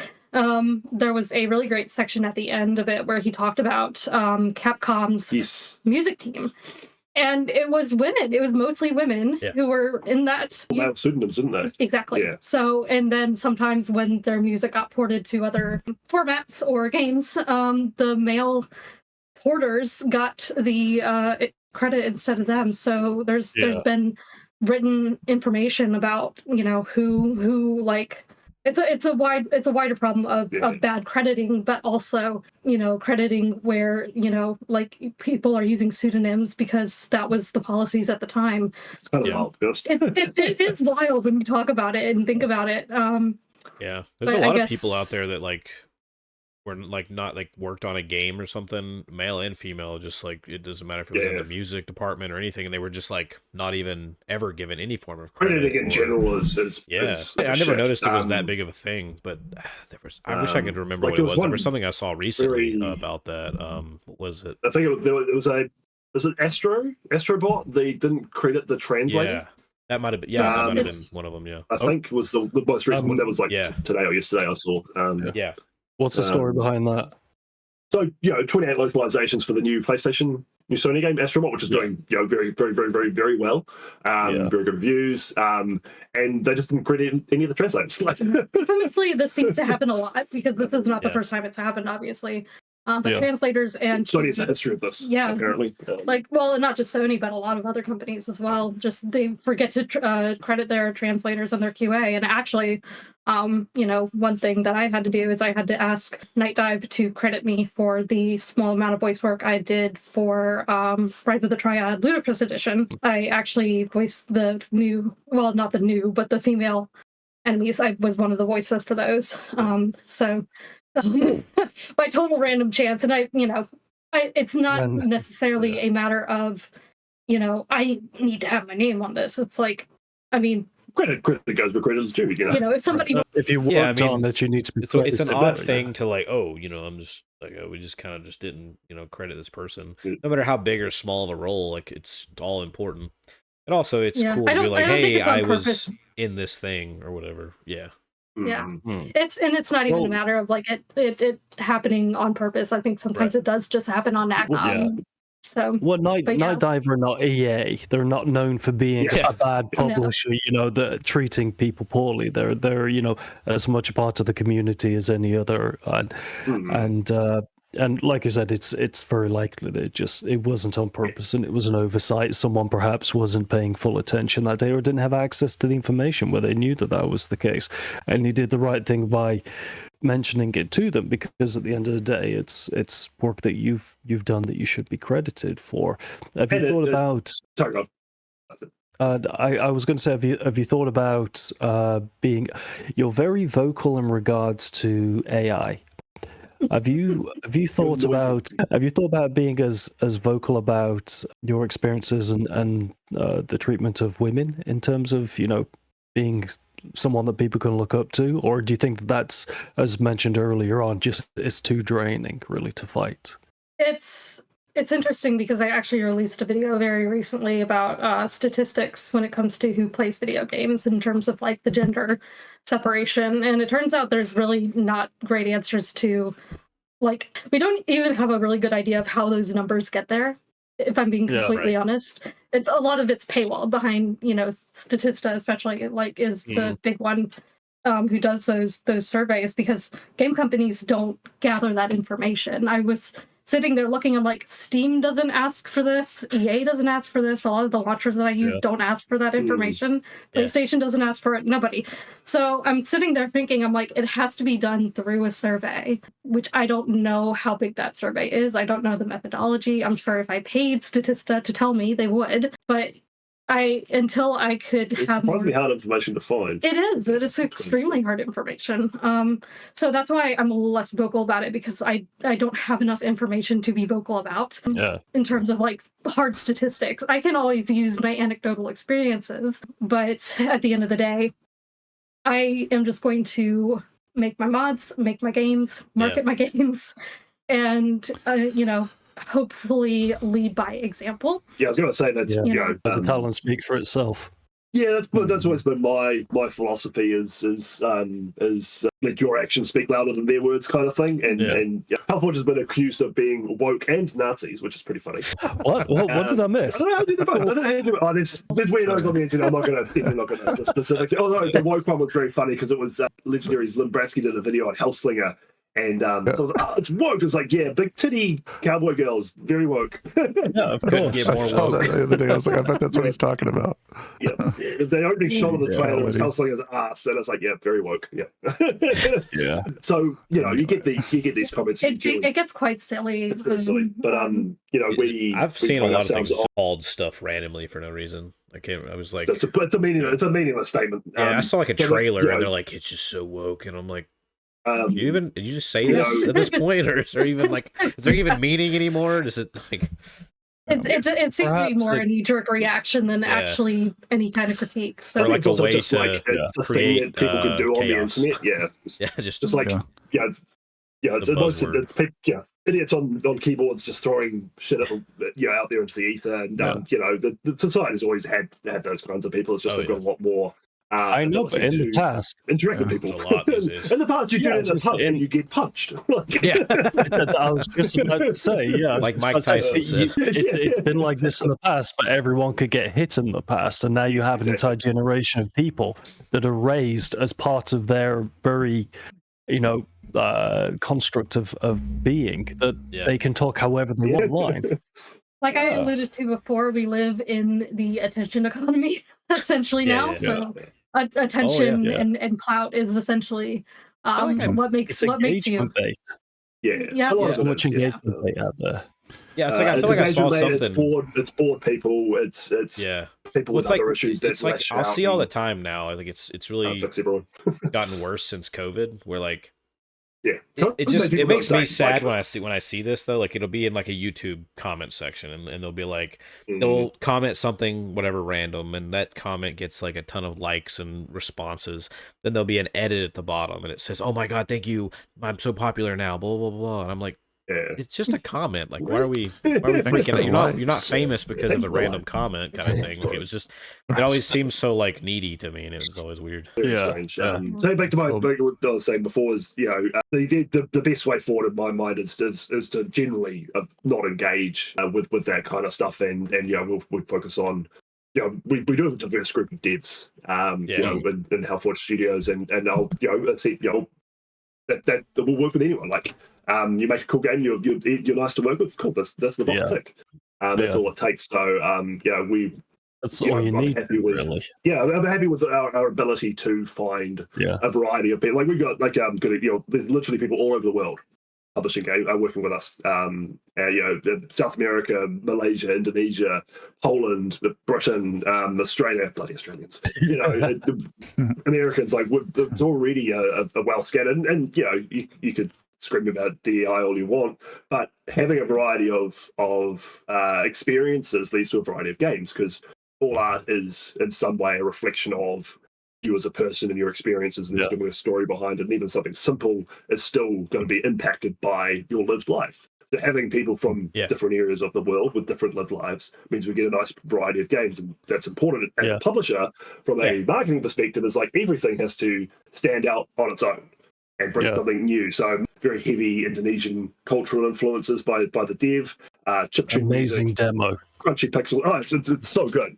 there was a really great section at the end of it where he talked about Capcom's music team. And it was women. It was mostly women who were in that. Male pseudonyms, didn't they? Exactly. Yeah. So, and then sometimes when their music got ported to other formats or games, the male porters got the credit instead of them. So there's been written information about who like it's a wider problem of bad crediting, but also, you know, crediting where, you know, like people are using pseudonyms because that was the policies at the time. It's kind of wild. It's wild when you talk about it and think about it. Yeah, there's a lot of people out there that like were like not like worked on a game or something, male and female, just like it doesn't matter if it was in the music department or anything, and they were just like not even ever given any form of credit. Crediting in general is I never noticed it was that big of a thing, but there was. I wish I could remember what it was. There was something I saw recently about that. What was it? I think it was it Astrobot? They didn't credit the translator. Yeah. That might have been, that might have been one of them. Yeah, I think was the most recent one. That was like today or yesterday. I saw. What's the story behind that? So, you know, 28 localizations for the new Sony game, Astrobot, which is doing, you know, very, very, very, very, very well. Very good reviews. And they just didn't credit any of the translators. Infamously, this seems to happen a lot because this is not the first time it's happened, obviously. But translators and Sony has a history of this. Yeah, apparently. Like, well, not just Sony, but a lot of other companies as well. Just they forget to credit their translators and their QA. And actually, you know, one thing that I had to do is I had to ask Night Dive to credit me for the small amount of voice work I did for Rise of the Triad Ludicrous Edition. I actually voiced the new, well, not the new, but the female enemies. I was one of the voices for those. So by total random chance, and it's not necessarily a matter of, you know, I need to have my name on this. It's like, I mean, credit goes where credit is due. You know, if somebody, if you worked on it, you need to be. So it's an odd thing to like, oh, you know, I'm just like, we just kind of just didn't, you know, credit this person, no matter how big or small of a role. Like it's all important, and also it's cool to be like, hey, I was in this thing or whatever. Yeah. It's not even a matter of like it happening on purpose. I think sometimes it does just happen on accident. So Night Dive are not EA. They're not known for being a bad publisher. You know, that treating people poorly. They're you know, as much a part of the community as any other. And like I said, it's very likely that it wasn't on purpose and it was an oversight. Someone perhaps wasn't paying full attention that day or didn't have access to the information where they knew that was the case. And he did the right thing by mentioning it to them, because at the end of the day, it's work that you've done that you should be credited for. Have you thought about? Sorry, God. That's it. I was going to say, have you thought about being? You're very vocal in regards to AI. Have you thought about being as vocal about your experiences and the treatment of women in terms of, you know, being someone that people can look up to, or do you think that's, as mentioned earlier on, just it's too draining really to fight? It's interesting because I actually released a video very recently about statistics when it comes to who plays video games in terms of like the gender separation. And it turns out there's really not great answers to, like, we don't even have a really good idea of how those numbers get there, if I'm being completely honest. It's a lot of it's paywall behind, you know, Statista especially, like, is the big one who does those surveys, because game companies don't gather that information. I was sitting there looking, I'm like, Steam doesn't ask for this, EA doesn't ask for this, a lot of the launchers that I use don't ask for that information, PlayStation doesn't ask for it, nobody. So I'm sitting there thinking, I'm like, it has to be done through a survey, which I don't know how big that survey is. I don't know the methodology. I'm sure if I paid Statista to tell me, they would, but until I could have more... It's hard information to find. It is extremely hard information. So that's why I'm a little less vocal about it, because I don't have enough information to be vocal about in terms of like hard statistics. I can always use my anecdotal experiences, but at the end of the day, I am just going to make my mods, make my games, market my games, and you know, hopefully lead by example. I was going to say that's the talent speak for itself. That's always been my philosophy is let your actions speak louder than their words, kind of thing. And Hellforge has been accused of being woke and Nazis, which is pretty funny. What did I miss? I don't know how to do the vote. I don't know how to do it. Oh, there's weirdos on the internet. I'm definitely not going to specifics. Although the woke one was very funny because it was Legendary's Limbrasky did a video on Hellslinger, And so I was like, oh, it's woke. It's like, yeah, big titty cowboy girls, very woke. Yeah, of Couldn't course. get I more saw woke. that the other day. I was like, I bet that's what he's talking about. Yeah, the opening shot of the trailer was Yeah. hustling his ass, and it's like, yeah, very woke. Yeah. Yeah. So you get these comments. It gets quite silly. It's very silly, but I've seen a find lot of things ourselves called stuff randomly for no reason. I was like, it's a meaningless statement. yeah, I saw like a but, trailer, you know, and they're like, it's just so woke, and I'm like, um, did you just say you this know- at this point, or is there even meaning anymore? Does it like? It seems to be Perhaps more it- a knee-jerk reaction than Yeah. actually any kind of critique. So Or like it's a also way just to like it's the thing create, that people can do on chaos. the internet. Yeah, Yeah, just like Yeah. it's The most buzzword. it's people, idiots on keyboards just throwing shit at out there into the ether, and the society's always had those kinds of people. It's just Oh, they've got a lot more. I know, but in ability the to past, interact with Yeah. people. There's a lot these days. In the past, you do Yeah, it in a it's pub in- and you get punched. Yeah, I was just about to say, yeah, Like it's Mike because Tyson said. it's been like this in the past, but everyone could get hit in the past, and now you have an entire generation of people that are raised as part of their very, construct of being that Yeah. they can talk however they want online. like I alluded to before, we live in the attention economy essentially Yeah, now. yeah. So attention yeah. And clout is essentially feel like I'm- what makes It's you. engagement based. Yeah. A lot of So it much is, yeah. engagement bait out there. yeah. It's like I feel like I saw engagement-made, something. It's bored people. It's Yeah, people well, with it's like other issues. That it's like lash I'll out see all the and, time now. I think it's really fix everyone. gotten worse since COVID. Where like Yeah, it makes me sad when I see this though. Like it'll be in like a YouTube comment section, and they'll be like they'll comment something whatever random, and that comment gets like a ton of likes and responses. Then there'll be an edit at the bottom, and it says, "Oh my god, thank you, I'm so popular now." Blah blah blah. And I'm like, Yeah. it's just a comment. Like why are we freaking out? You're not famous because of Thanks a for random likes. comment kind of thing. Like, it was just it always seems so like needy to me, and it was always weird. Very Yeah, strange. yeah. So back to what I was saying before is, the best way forward in my mind is to generally not engage with that kind of stuff, and we'll focus on. We do have a diverse group of devs, in Hellforge Studios, and I'll that will work with anyone. Like, you make a cool game, you're nice to work with. Cool, that's the box tick. That's all it takes. So, That's all you I'm need, happy with- really. Yeah, I'm happy with our ability to find Yeah. a variety of people. Like we got there's literally people all over the world publishing games, working with us. South America, Malaysia, Indonesia, Poland, Britain, Australia, bloody Australians. The Americans. Like it's already a well scattered, and you could scream about DEI all you want, but having a variety of experiences leads to a variety of games, because all art is in some way a reflection of you as a person and your experiences, and there's going to be a story behind it, and even something simple is still going to be impacted by your lived life. So having people from different areas of the world with different lived lives means we get a nice variety of games, and that's important as a publisher. From a marketing perspective, is like everything has to stand out on its own and bring something new. So very heavy Indonesian cultural influences by the dev, chiptune Amazing music, demo. crunchy pixel. Oh, it's so good.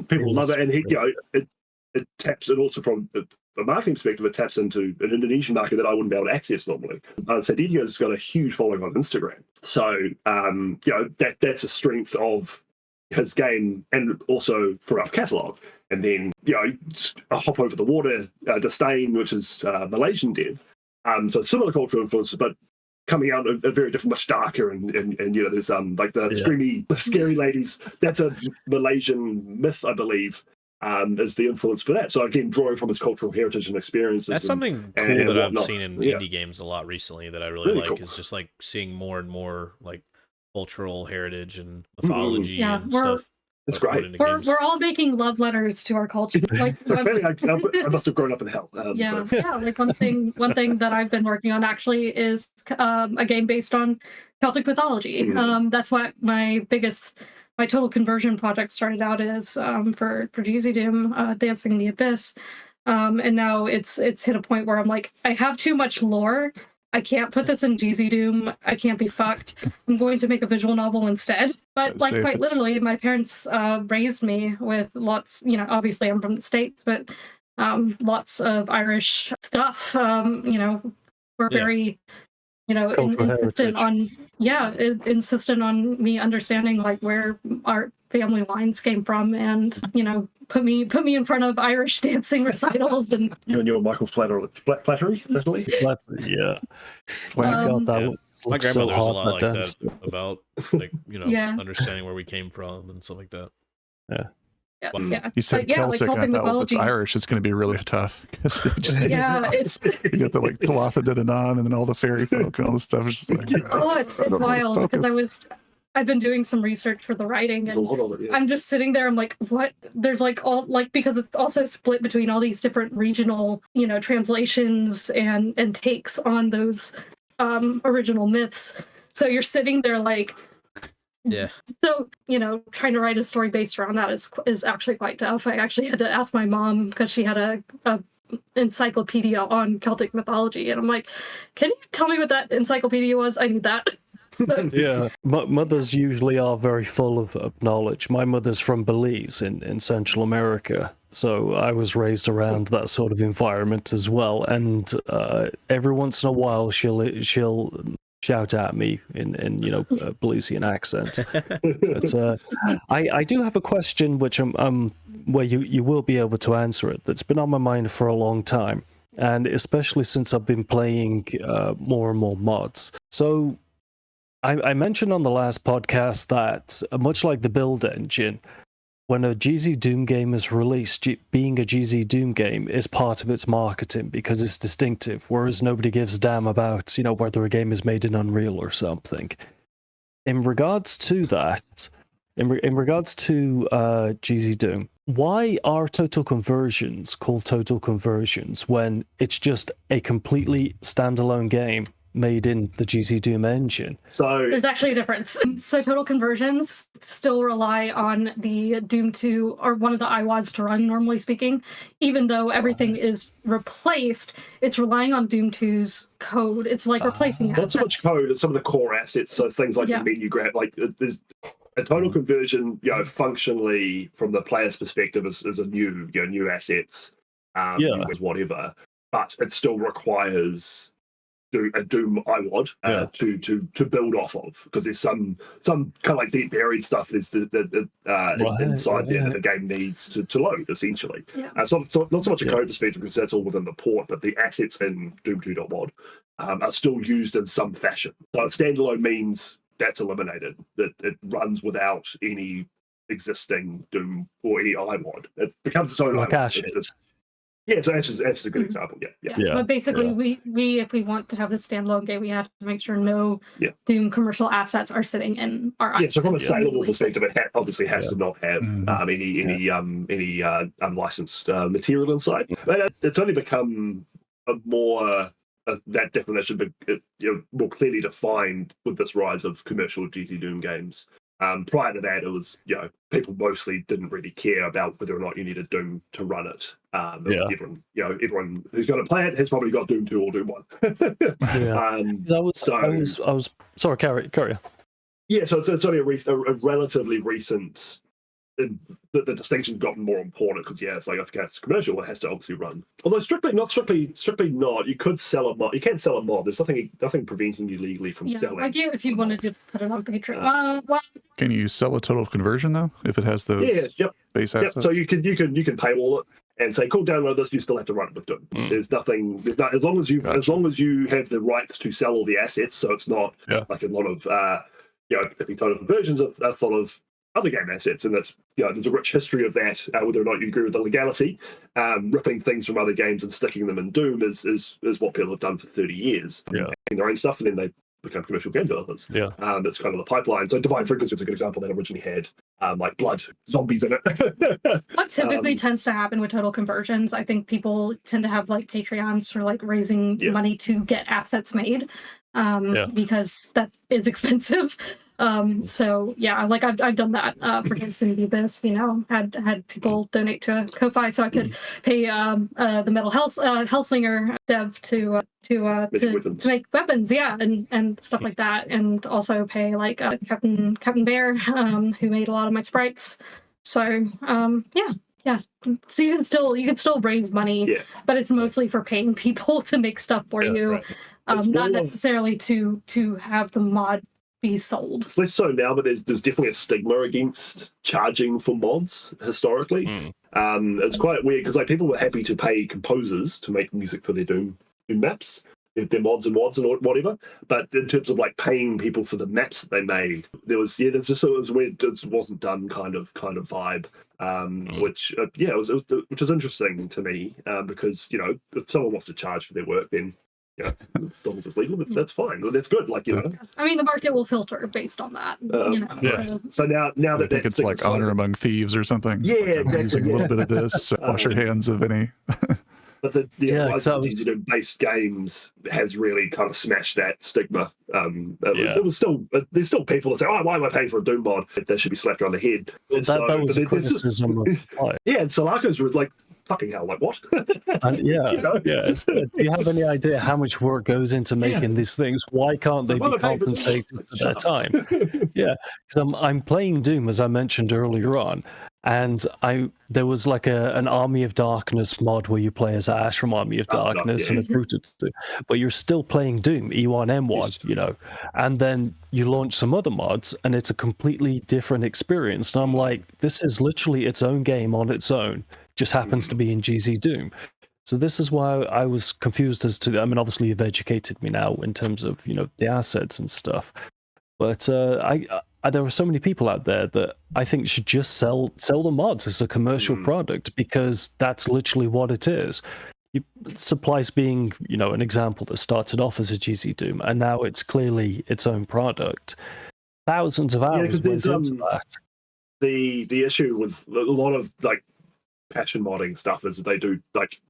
People love it, and it taps it also from a marketing perspective. It taps into an Indonesian market that I wouldn't be able to access normally. Sadidio's got a huge following on Instagram, so that's a strength of his game, and also for our catalog. And then just a hop over the water, Disdain, which is Malaysian dev. So similar cultural influences, but coming out a very different, much darker, and there's like the screamy, the scary ladies. That's a Malaysian myth, I believe, is the influence for that. So again, drawing from his cultural heritage and experiences. That's something cool and that I've whatnot. seen in indie games a lot recently that I really like. Cool. Is just like seeing more and more like cultural heritage and mythology and we're- stuff. It's great. We're all making love letters to our culture. Like I must have grown up in hell. Like one thing that I've been working on actually is a game based on Celtic mythology. That's what my total conversion project started out as for GZDoom, Dancing in the Abyss, and now it's hit a point where I'm like, I have too much lore. I can't put this in GZDoom. I can't be fucked. I'm going to make a visual novel instead. But like quite literally, my parents raised me with lots. Obviously I'm from the States, but lots of Irish stuff. We're very Cultural insistent on me understanding like where our family lines came from, and put me in front of Irish dancing recitals and You and your Michael Flattery, Yeah. Well, God, that Yeah. looks My so grandmother was a hard, lot that like dance. that about like Yeah. understanding where we came from and stuff like that. yeah. you said But, Celtic, like I Celtic thought, well, if it's mythology. Irish, it's going to be really tough. 'Cause they just, Yeah, it's you got the like Tuatha De Danann and then all the fairy folk and all this stuff. It's just like, it's wild because I've been doing some research for the writing, and I'm just sitting there. I'm like, what? There's like all like because it's also split between all these different regional, translations and takes on those original myths. So you're sitting there like, Yeah. so trying to write a story based around that is actually quite tough. I actually had to ask my mom because she had a encyclopedia on Celtic mythology, and I'm like, can you tell me what that encyclopedia was? I need that. So, Yeah, mothers usually are very full of knowledge. My mother's from Belize in Central America, so I was raised around that sort of environment as well. And every once in a while, she'll shout at me in a Belizean accent. But I do have a question, which where you will be able to answer it. That's been on my mind for a long time, and especially since I've been playing more and more mods. So. I mentioned on the last podcast that, much like the build engine, when a GZDoom game is released, being a GZDoom game is part of its marketing because it's distinctive, whereas nobody gives a damn about, whether a game is made in Unreal or something. In regards to that, in regards to GZDoom, why are total conversions called total conversions when it's just a completely standalone game made in the GZDoom engine? So there's actually a difference. So total conversions still rely on the Doom 2 or one of the IWADs to run, normally speaking. Even though everything is replaced, it's relying on Doom 2's code. It's like replacing not so much code as some of the core assets. So things like the menu grab, like there's a total conversion, functionally from the player's perspective is a new assets, whatever. But it still requires a Doom IWAD to build off of, because there's some kind of like deep buried stuff that's inside there that the game needs to load, essentially. So not so much a code perspective, because that's all within the port, but the assets in Doom 2.mod are still used in some fashion. So standalone means that's eliminated, that it runs without any existing Doom or any IWAD. It becomes its own like IWAD. Yeah, so Ash is a good example. Yeah. But basically, we if we want to have a standalone game, we have to make sure no Doom commercial assets are sitting in our. Yeah, so from a saleable perspective, it obviously has to not have any unlicensed material inside. But it's only become a more that definition more clearly defined with this rise of commercial GZDoom games. Prior to that, it was people mostly didn't really care about whether or not you needed Doom to run it. Everyone who's going to play it has probably got Doom 2 or Doom 1. I was sorry, carry on. Yeah, so it's only a relatively recent. The distinction's gotten more important because it's like if it's commercial, it has to obviously run. Although strictly not. You could sell a mod. You can sell a mod. There's nothing preventing you legally from selling. Like if you wanted to put it on Patreon. Can you sell a total conversion though if it has the base assets? So you can paywall it and say, cool, download this. You still have to run it with Doom. There's nothing. There's not as long as you have the rights to sell all the assets. So it's not like a lot of total conversions are full of other game assets, and that's there's a rich history of that. Whether or not you agree with the legality, ripping things from other games and sticking them in Doom is what people have done for 30 years. Making their own stuff, and then they become commercial game developers. That's kind of the pipeline. So Divine Frequency is a good example that originally had like blood zombies in it. What typically tends to happen with total conversions, I think people tend to have like Patreons for like raising money to get assets made, because that is expensive. So like I've done that for Destiny Abyss, had people donate to Ko-Fi so I could pay the Metal Hellslinger dev to make weapons, and stuff like that, and also pay like Captain Bear, who made a lot of my sprites. So Yeah, so you can still raise money, but it's mostly for paying people to make stuff for you, right. not necessarily to have the mod be sold. It's less so now, but there's definitely a stigma against charging for mods historically. It's quite weird because like people were happy to pay composers to make music for their Doom maps, their mods and whatever. But in terms of like paying people for the maps that they made, there's just it was weird. It wasn't done kind of vibe, which which is interesting to me because if someone wants to charge for their work, then as long as it's legal, that's fine. That's good. Like I mean, the market will filter based on that. So now I think it's like honor among thieves or something. Yeah, exactly. Using a little bit of this, wash your hands of any. But the GZDoom-based games has really kind of smashed that stigma. There's still people that say, "Oh, why am I paying for a Doom mod? That should be slapped on the head." That was a criticism. And Sulaco's were like, "Fucking hell, like what?" Do you have any idea how much work goes into making these things? Why can't they be compensated for their time? Because I'm playing Doom, as I mentioned earlier on. And there was like an Army of Darkness mod where you play as Ash from Army of Darkness and a Brute, but you're still playing Doom E1M1, and then you launch some other mods and it's a completely different experience. And I'm like, this is literally its own game on its own, just happens to be in GZDoom. So this is why I was confused as to, I mean, obviously you've educated me now in terms of, the assets and stuff, but there are so many people out there that I think should just sell the mods as a commercial product, because that's literally what it is. Supplies being, an example that started off as a GZDoom, and now it's clearly its own product. Thousands of hours went into that. The issue with a lot of like passion modding stuff is that they do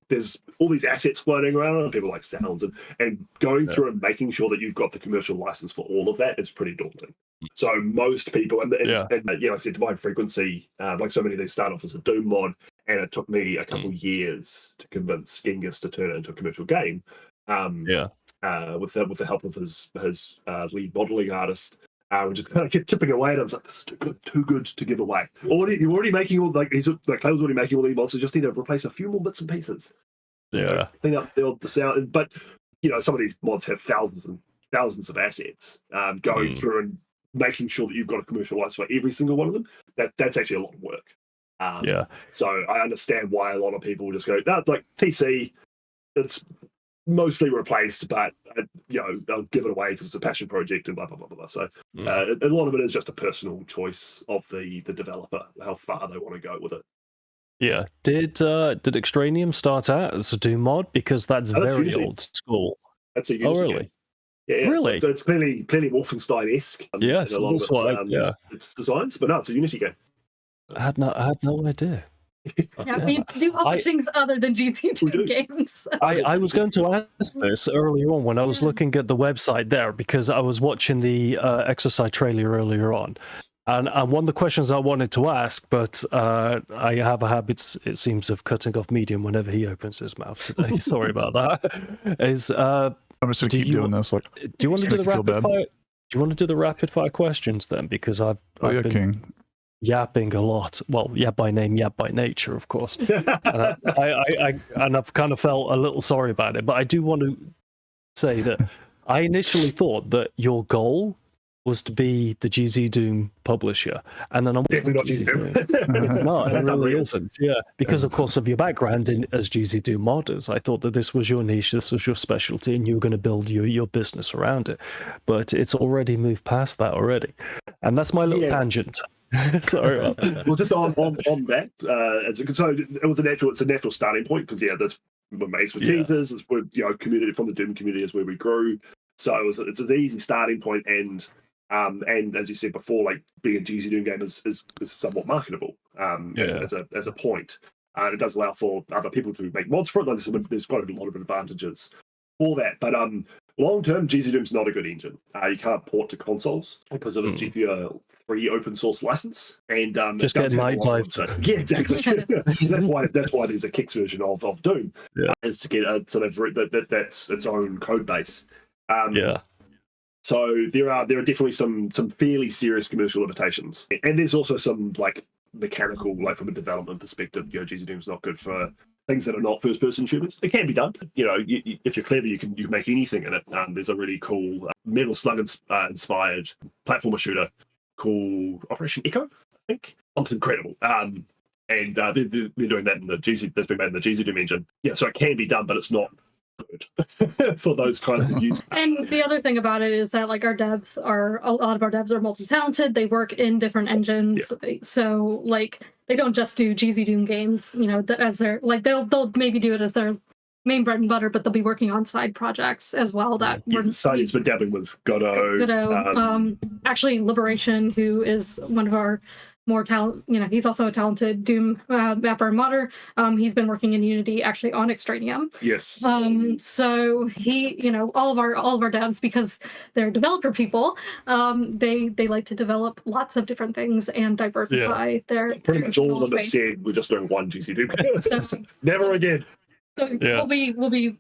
there's all these assets floating around and people like sounds and going through and making sure that you've got the commercial license for all of that is pretty daunting. So most people and like I said, Divine Frequency, like so many of these start off as a Doom mod, and it took me a couple years to convince Genghis to turn it into a commercial game. With the help of his lead modeling artist. We just kind of kept chipping away, and I was like, "This is too good to give away." You're already making all Clay's already making all these mods. So just need to replace a few more bits and pieces. Clean up the sound. But some of these mods have thousands and thousands of assets. Going through and making sure that you've got a commercial license for every single one of them. That's actually a lot of work. So I understand why a lot of people just go, "No, like TC, it's mostly replaced, but they'll give it away because it's a passion project and blah blah blah blah." So a lot of it is just a personal choice of the developer, how far they want to go with it. Yeah. Did Extranium start out as a Doom mod? Because that's very old school. That's a Unity really? Game. Yeah, really? So it's clearly Wolfenstein-esque. Yes, that's what. Its designs, but no, it's a Unity game. I had no idea. We do other things other than GZDoom games. I was going to ask this earlier on when I was looking at the website there, because I was watching the exercise trailer earlier on, and one of the questions I wanted to ask, but I have a habit, it seems, of cutting off Medium whenever he opens his mouth today. Sorry about that. Is I'm just gonna keep doing this. Like, do you want to do the rapid fire? Do you want to do the rapid fire questions then? Because I've been King. Yapping a lot. Well, Yapp by name, Yapp by nature, of course. And I've kind of felt a little sorry about it, but I do want to say that I initially thought that your goal was to be the GZDoom publisher, and then I'm definitely not GZDoom. It's not. It really isn't. Yeah, because of course of your background as GZDoom modders, I thought that this was your niche, this was your specialty, and you were going to build your business around it. But it's already moved past that already, and that's my little tangent. Sorry about that. Well, just on that, so it's a natural starting point because that's where my expertise is. It's where community from the Doom community is where we grew. So it's an easy starting point, and as you said before, like being a GZDoom game is somewhat marketable as a point. And it does allow for other people to make mods for it. There's quite a lot of advantages for that, but long term, GZDoom's not a good engine. You can't port to consoles because of its GPU 3 open source license, and just get night dive. Yeah, exactly. that's why there's a Kicks version of Doom, is to get a sort of that's its own code base. So there are definitely some fairly serious commercial limitations, and there's also some like mechanical, like from a development perspective, GZDoom's not good for things that are not first-person shooters. It can be done. If you're clever, you can make anything in it. There's a really cool Metal Slug inspired platformer shooter called Operation Echo, I think. It's incredible. And they're doing that in the that's been made in the GZDoom engine. Yeah, so it can be done, but it's not good for those kind of use. And the other thing about it is that like a lot of our devs are multi-talented. They work in different engines, so like they don't just do GZDoom games, as their like they'll maybe do it as their main bread and butter, but they'll be working on side projects as well. That Sony's been dabbling with Godot. Actually, Liberation, who is one of our more talent, he's also a talented Doom mapper and modder. He's been working in Unity actually on Extranium. Yes. So he, all of our devs, because they're developer people, they like to develop lots of different things and diversify their. Pretty much all of them have said we're just doing one GZDoom. So, never again. So we'll be.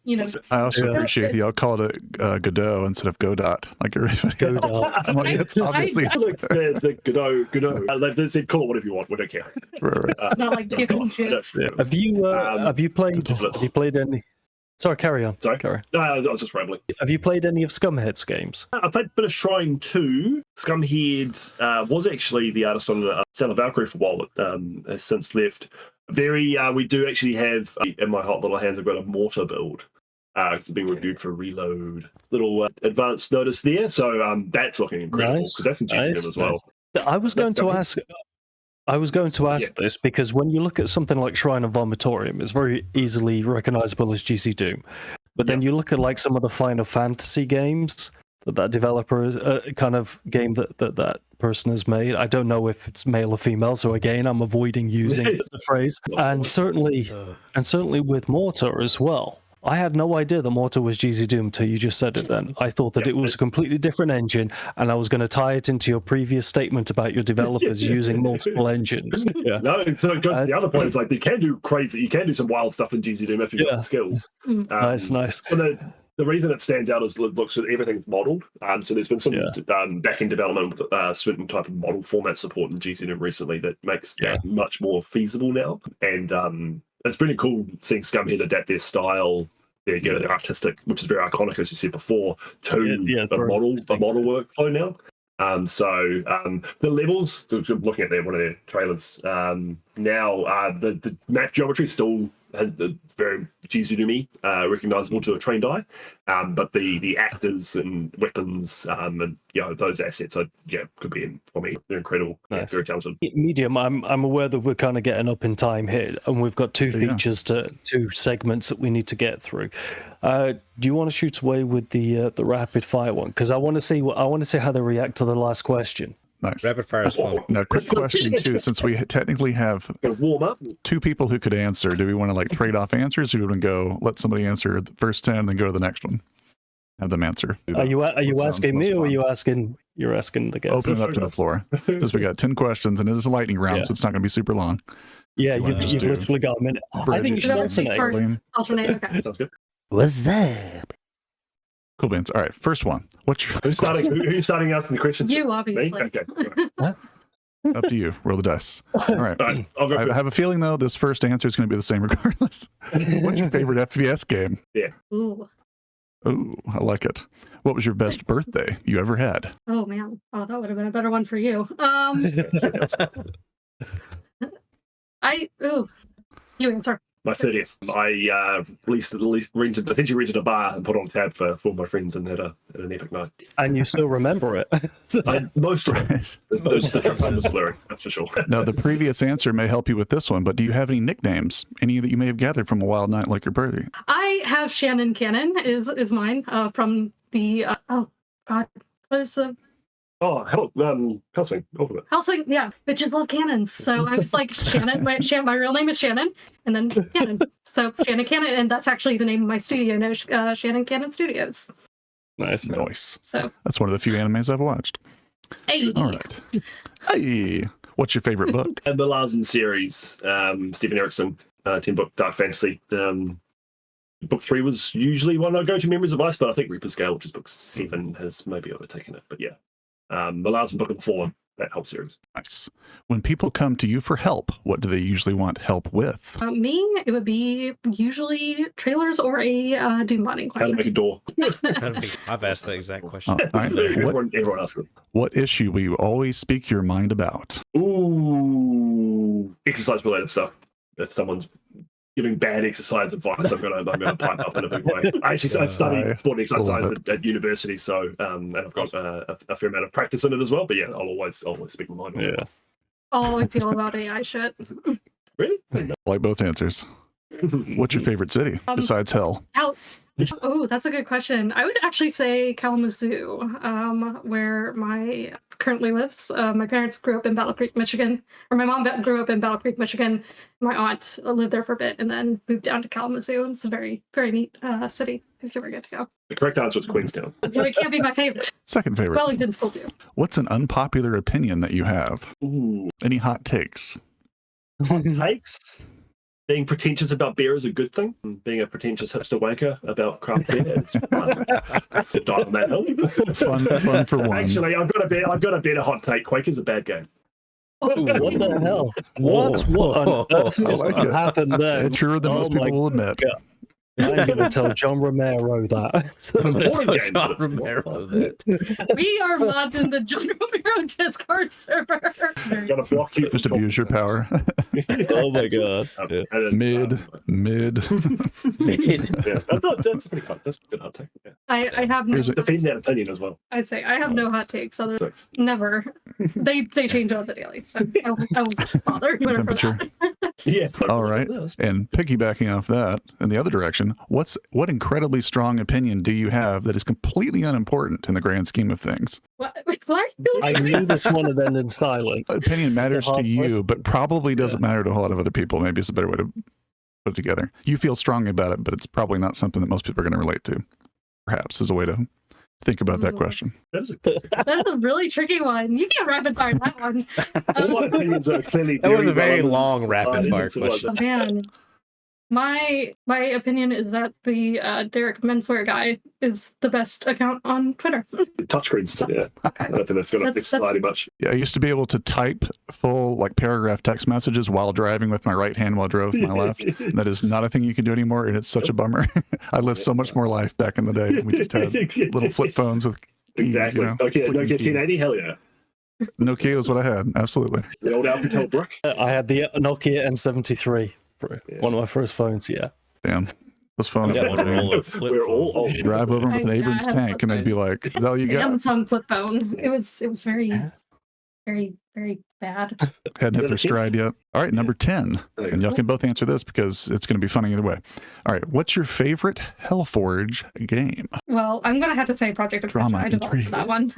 I also appreciate I'll call it Godot instead of Godot. Like everybody. Godot. I'm like, it's obviously the Godot. They said call it whatever you want. We don't care. Right. It's not like giving shit. Have you played any? Sorry, carry on. Sorry, carry on. I was just rambling. Have you played any of Scumhead's games? I played a bit of Shrine 2. Scumhead was actually the artist on Sound of Valkyrie for a while, but has since left. We do actually have, in my hot little hands, I've got a mortar build. It's being reviewed for Reload. Little advanced notice there. So that's looking incredible, because that's in GZDoom as well. I was going to ask this because when you look at something like Shrine of Vomitorium, it's very easily recognizable as GZDoom. But then you look at like some of the Final Fantasy games that developer is kind of game that person has made. I don't know if it's male or female, so again, I'm avoiding using the phrase. And certainly with Mortar as well. I had no idea that Mortar was GZDoom until you just said it then. I thought that it was a completely different engine, and I was going to tie it into your previous statement about your developers using multiple engines. Yeah. No, so it goes to the other point. It's like you can do some wild stuff in GZDoom if you've got the skills. Nice. The reason it stands out is looks at everything's modeled. So there's been some back-end development with certain type of model format support in GZDoom recently that makes that much more feasible now. And it's pretty cool seeing Scumhead adapt their style, their artistic, which is very iconic, as you said before, to a model workflow now. The levels, looking at one of their trailers now, the map geometry still has the very GZDoom-y, recognizable to a trained eye, but the actors and weapons and those assets could be in for me. They're incredible. Nice. Very talented. Medium, I'm aware that we're kind of getting up in time here, and we've got two segments that we need to get through. Do you want to shoot away with the rapid fire one? Because I want to see how they react to the last question. Nice. Rapid fire is fun. Now, quick question too. Since we technically have warm up. two people who could answer, do we want to trade off answers, or do we want to go let somebody answer the first 10 and then go to the next one? Have them answer. Are you asking me, or are you asking the guest? Open it up to the floor, because we got 10 questions and it is a lightning round, so it's not going to be super long. Yeah, you've literally got a minute. I think you should alternate. Okay. Sounds good. What's up? Cool beans. All right, first one. What's your Who's starting out the questions? You, obviously. Me? Okay. Up to you. Roll the dice. All right. All right, I'll go I have a feeling though this first answer is going to be the same regardless. What's your favorite FPS game? Ooh, I like it. What was your best birthday you ever had? oh man, that would have been a better one for you. You answer. My 30th. I essentially rented a bar and put on tab for my friends and had an epic night. And you still remember it. Most of it. The trip was blurry, that's for sure. Now, the previous answer may help you with this one, but do you have any nicknames? Any that you may have gathered from a wild night like your birthday? I have Shannon Cannon is mine from the what is the Hellsing Ultimate. Hellsing, bitches love cannons. So I was like, Shannon, my real name is Shannon, and then Cannon. So Shannon Cannon, and that's actually the name of my studio now, Shannon Cannon Studios. Nice. So That's one of the few animes I've watched. Hey. All right. Hey, what's your favorite book? The Larsen series, Stephen Erickson, 10-book dark fantasy. Book 3 was usually one I go to, Memories of Ice, but I think Reaper's Gale, which is book 7, has maybe overtaken it. But yeah. The Larsen book and Fallen that whole series. Nice. When people come to you for help, what do they usually want help with? Me, it would be usually trailers or a Doom modding How to question. make a door. I've asked that exact question. All right. Everyone asks it. What issue will you always speak your mind about? Ooh, exercise-related stuff. If someone's giving bad exercise advice, I'm gonna pipe up in a big way. I studied sport and exercise at university, so and I've got a fair amount of practice in it as well. But yeah, I'll always speak my mind. Yeah. Oh, it's all about AI shit. Really? Like both answers. What's your favorite city besides Hell? Oh, that's a good question. I would actually say Kalamazoo, where my currently lives. My parents grew up in Battle Creek, Michigan, or my mom grew up in Battle Creek, Michigan. My aunt lived there for a bit and then moved down to Kalamazoo. It's a very, very neat city if you ever get to go. The correct answer is Queenstown. So it can't be my favorite. Second favorite. Wellington's cool too. What's an unpopular opinion that you have? Ooh, Any hot takes? hot takes. Being pretentious about beer is a good thing. Being a pretentious hipster wanker about craft beer is fun. Die on that hill. Fun for one. Actually, I've got a better hot take. Quake is a bad game. What the hell? What on earth I just like it. happened there? It's truer than most my people will admit. God. I'm going to tell John Romero that. I'm gonna Board tell game, John but it's Romero that. We are mods in the John Romero Discord server. I'm gonna block you. Just abuse your power. Oh my god. Yeah. Mid. Yeah, that's pretty hot. That's a good hot take. Yeah. I have no. Defend that opinion as well. I say I have no hot takes. Other Thanks. never. They change on the daily, so I won't bother. Whatever for Temperature. that. Yeah. All right. And piggybacking off that, in the other direction, what incredibly strong opinion do you have that is completely unimportant in the grand scheme of things? What? Why? I knew this one would end in silence. Opinion matters to hard you, question. but probably doesn't matter to a lot of other people. Maybe it's a better way to put it together. You feel strongly about it, but it's probably not something that most people are going to relate to. Perhaps is a way to think about that Ooh. question. That's That's a really tricky one. You can't rapid fire that one. all my opinions are clearly. That was a very relevant. long rapid fire It's like- question. Oh, man. My opinion is that the Derek Menswear guy is the best account on Twitter. Touchscreens. Yeah. I don't think that's going to That's- fix society much. Yeah, I used to be able to type full paragraph text messages while driving with my right hand while I drove with my left. And that is not a thing you can do anymore, and it's such a bummer. I lived so much more life back in the day. We just had little flip phones with keys, Exactly. you know, Okay, clicking Nokia keys. 1080, hell yeah. Nokia was what I had. Absolutely. The old Alcatel brick. I had the Nokia N73 for Yeah. one of my first phones, yeah. Damn. Those phones. I got one roll of flip We're all phone. old. Drive over with an I Abrams had tank, and they'd be like, "Is that all you got?" Samsung flip phone. It was very, very, very bad. Hadn't hit their stride yet. All right, number 10. And y'all can both answer this because it's going to be funny either way. All right, what's your favorite Hellforge game? Well, I'm gonna have to say Project of Drama, Senja. I developed intrigue. that one.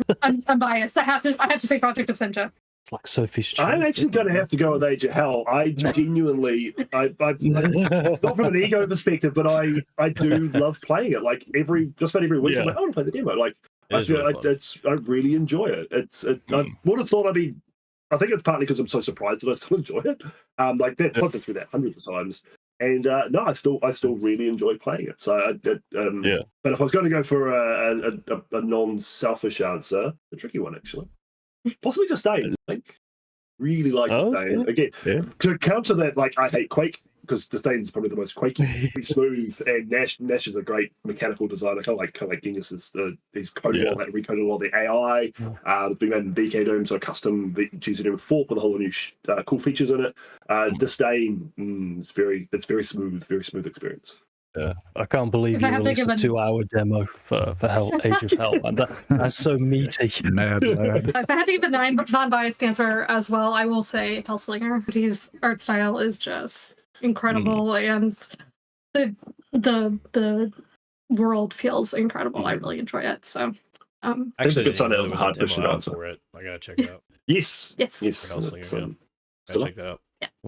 I'm biased. I have to say Project of Senja. It's like Sophie's I'm Choice. actually going to have to go with Age of Hell. I genuinely, not from an ego perspective, but I do love playing it. Like just about every week, I'm like, I want to play the demo. Like, It is really fun. I really enjoy it. I would have thought I think it's partly because I'm so surprised that I still enjoy it. Like that, put it through that hundreds of times. And no, I still really enjoy playing it. So, But if I was going to go for a non-selfish answer, a tricky one actually, possibly Disdain. I think really like Disdain. Again, to counter that, like I hate Quake because Disdain's probably the most quakey, smooth, and Nash is a great mechanical designer, kind of like Genghis is. He's coded all that, recoded all the AI. Big man GZDoom, so custom GZDoom fork with a whole new cool features in it. Disdain, it's very smooth experience. Yeah, I can't believe If you I have to released give a an- 2-hour demo for Age of Hell, man. That's so meaty. Mad lad. If I had to give a non-biased answer as well, I will say Hellslinger. His art style is just incredible, and the world feels incredible. I really enjoy it. So, Actually, good sign I that didn't was know a hard there was question a to demo out answer. for it. I gotta check it out. Yes. yes. For Hellslinger, I gotta check that out.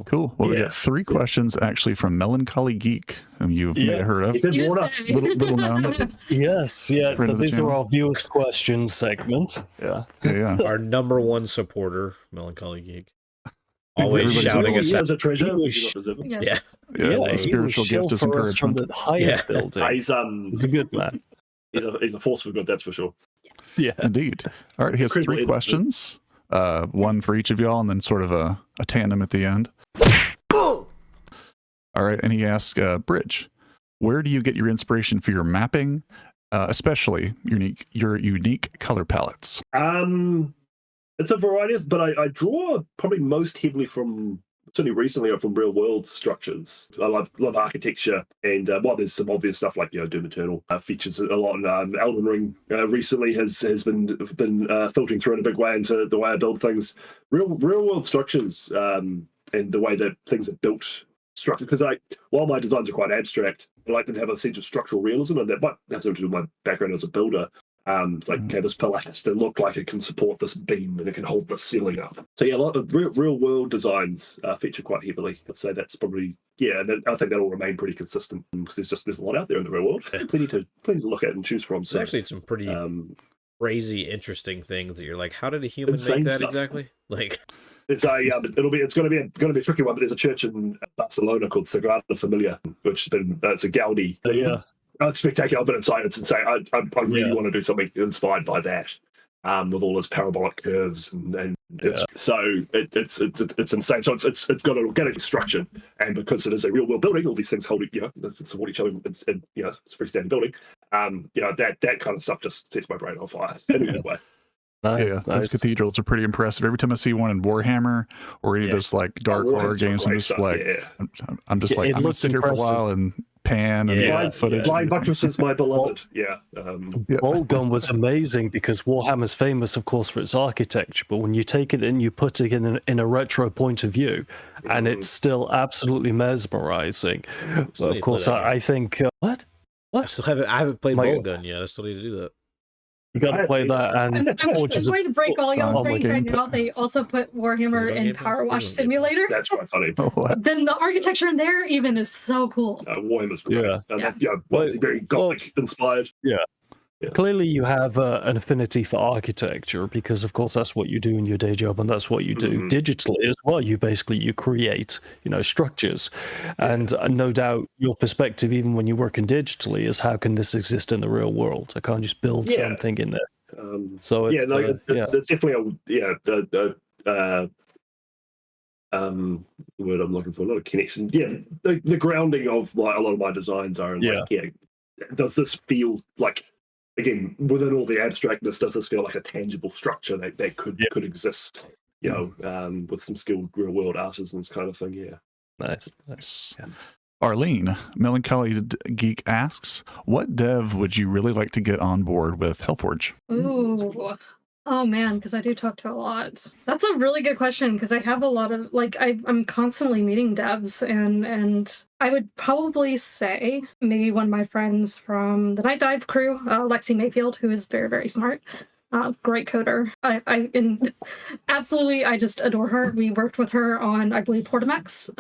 Cool. Well, we got 3 questions actually from Melancholy Geek, whom you may have heard of. He did warn us. Little known. Yes, Friend so of the these are channel. our viewers' questions segment. Yeah. Yeah. Our number one supporter, Melancholy Geek, always Everybody's shouting like, us He out. has a treasure. He was- He's not deserving. Yes. Yeah. he A would spiritual shill gift is for us from encouragement. the highest Yeah. building. He's He's a good man. he's a force for good, that's for sure. Yeah. Indeed. All right. He has 3 Incredibly questions. one for each of y'all, and then sort of a tandem at the end. All right, and he asks, Bridge, where do you get your inspiration for your mapping, especially your unique color palettes? It's a variety, but I draw probably most heavily from, certainly recently, from real world structures. I love architecture, and while there's some obvious stuff like Doom Eternal features a lot, and Elden Ring recently has been filtering through in a big way into the way I build things. Real world structures and the way that things are built, structured. Because while my designs are quite abstract, I like them to have a sense of structural realism, and that might have to do with my background as a builder. It's like, okay, this pillar has to look like it can support this beam and it can hold this ceiling up. So yeah, a lot of real world designs feature quite heavily. I'd say that's probably, and then I think that'll remain pretty consistent because there's a lot out there in the real world, plenty to look at and choose from. So there's actually some pretty crazy, interesting things that you're like, how did a human make that exactly? Like, it's going to be a tricky one. But there's a church in Barcelona called Sagrada Familia, which it's a Gaudi. Yeah. It's spectacular, but it's insane. I really want to do something inspired by that, with all those parabolic curves and it's insane. So it's got an organic structure, and because it is a real world building, all these things hold support each other. It's a freestanding building. That kind of stuff just sets my brain on fire in a good way. Nice. Those cathedrals are pretty impressive. Every time I see one in Warhammer or any of those like dark horror games, I'm just like, I'm gonna sit here for a while and pan and footage. Blind Buttresses, my beloved. Boltgun was amazing because Warhammer's famous, of course, for its architecture, but when you take it and you put it in a retro point of view, and it's still absolutely mesmerizing. But of course, I think what? I haven't played Boltgun yet. I still need to do that. You got to play that, and I'm going to break all y'all's brains right now. They also put Warhammer in Power Wash Simulator. That's quite funny. Then the architecture in there even is so cool. Warhammer's great. Very Gothic inspired. Yeah. Clearly, you have an affinity for architecture because, of course, that's what you do in your day job, and that's what you do digitally as well. You create, structures, and no doubt your perspective, even when you're working digitally, is how can this exist in the real world? I can't just build something in there. So it's definitely the word I'm looking for, not a connection. The grounding of like a lot of my designs are does this feel like, again, within all the abstractness, does this feel like a tangible structure that could exist, with some skilled real world artisans kind of thing? Yeah. Nice. Yeah. Arlene, Melancholy Geek asks, what dev would you really like to get on board with Hellforge? Ooh. Oh man, because I do talk to a lot. That's a really good question because I have a lot of I'm constantly meeting devs and I would probably say maybe one of my friends from the Night Dive crew, Lexi Mayfield, who is very, very smart. Great coder. I just adore her. We worked with her on, I believe, Portamex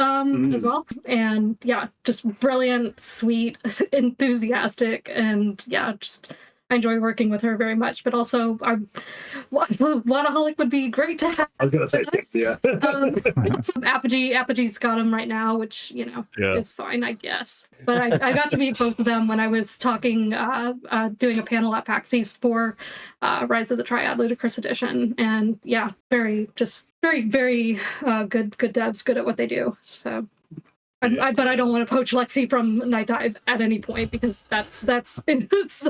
as well. And just brilliant, sweet, enthusiastic, and I enjoy working with her very much, but also Wadaholik would be great to have. I was going to say, Apogee's got him right now, which, is fine, I guess. But I got to meet both of them when I was talking, doing a panel at PAX East for Rise of the Triad Ludicrous Edition. And very, very good devs, good at what they do. So. But I don't want to poach Lexi from Night Dive at any point because that's it's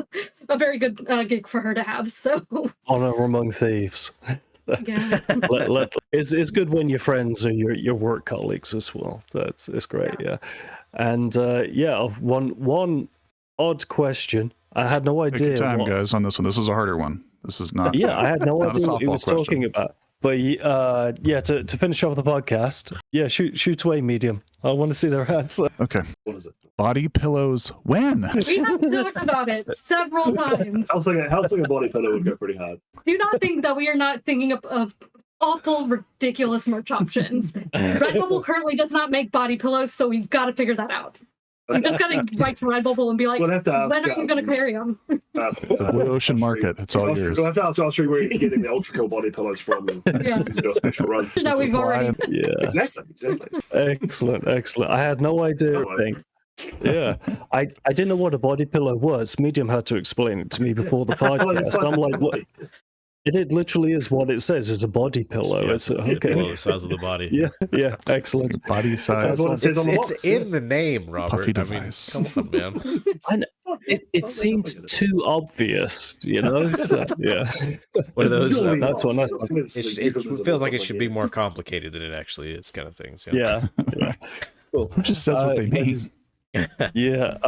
a very good gig for her to have. So honor among thieves. Yeah, it's good when your friends are your work colleagues as well. It's great. Yeah. And one odd question. I had no idea. Take your time, guys, on this one. This is a harder one. This is not. Yeah, I had no idea what he was talking about. But to finish off the podcast, shoot away, Medium. I want to see their answer. Okay. What is it? Body pillows when? We have talked about it several times. I was thinking a body pillow would go pretty hard. Do not think that we are not thinking of awful, ridiculous merch options. Redbubble currently does not make body pillows, so we've got to figure that out. You just got to write to Redbubble and be like, when are you going to carry them? The Blue Ocean Market. It's all yours. We'll have to ask Austria where you're getting the Ultra Cool body pillows from. Do a special run. No, we've already. Yeah. Exactly. Excellent. I had no idea. Yeah. I didn't know what a body pillow was. Medium had to explain it to me before the podcast. I'm like, what? It literally is what it says. It's a body pillow. Yeah, It's okay. pillow the size of the body. Yeah, excellent. Body size. That's what it says on the box. It's in the name, Robert. Puffy I mean, device. come on, man. And it seems too obvious, you know. So, yeah, What are those? that's what. It feels like it should be more complicated than it actually is, kind of things. Yeah. Cool. Who just says what they mean? Yeah.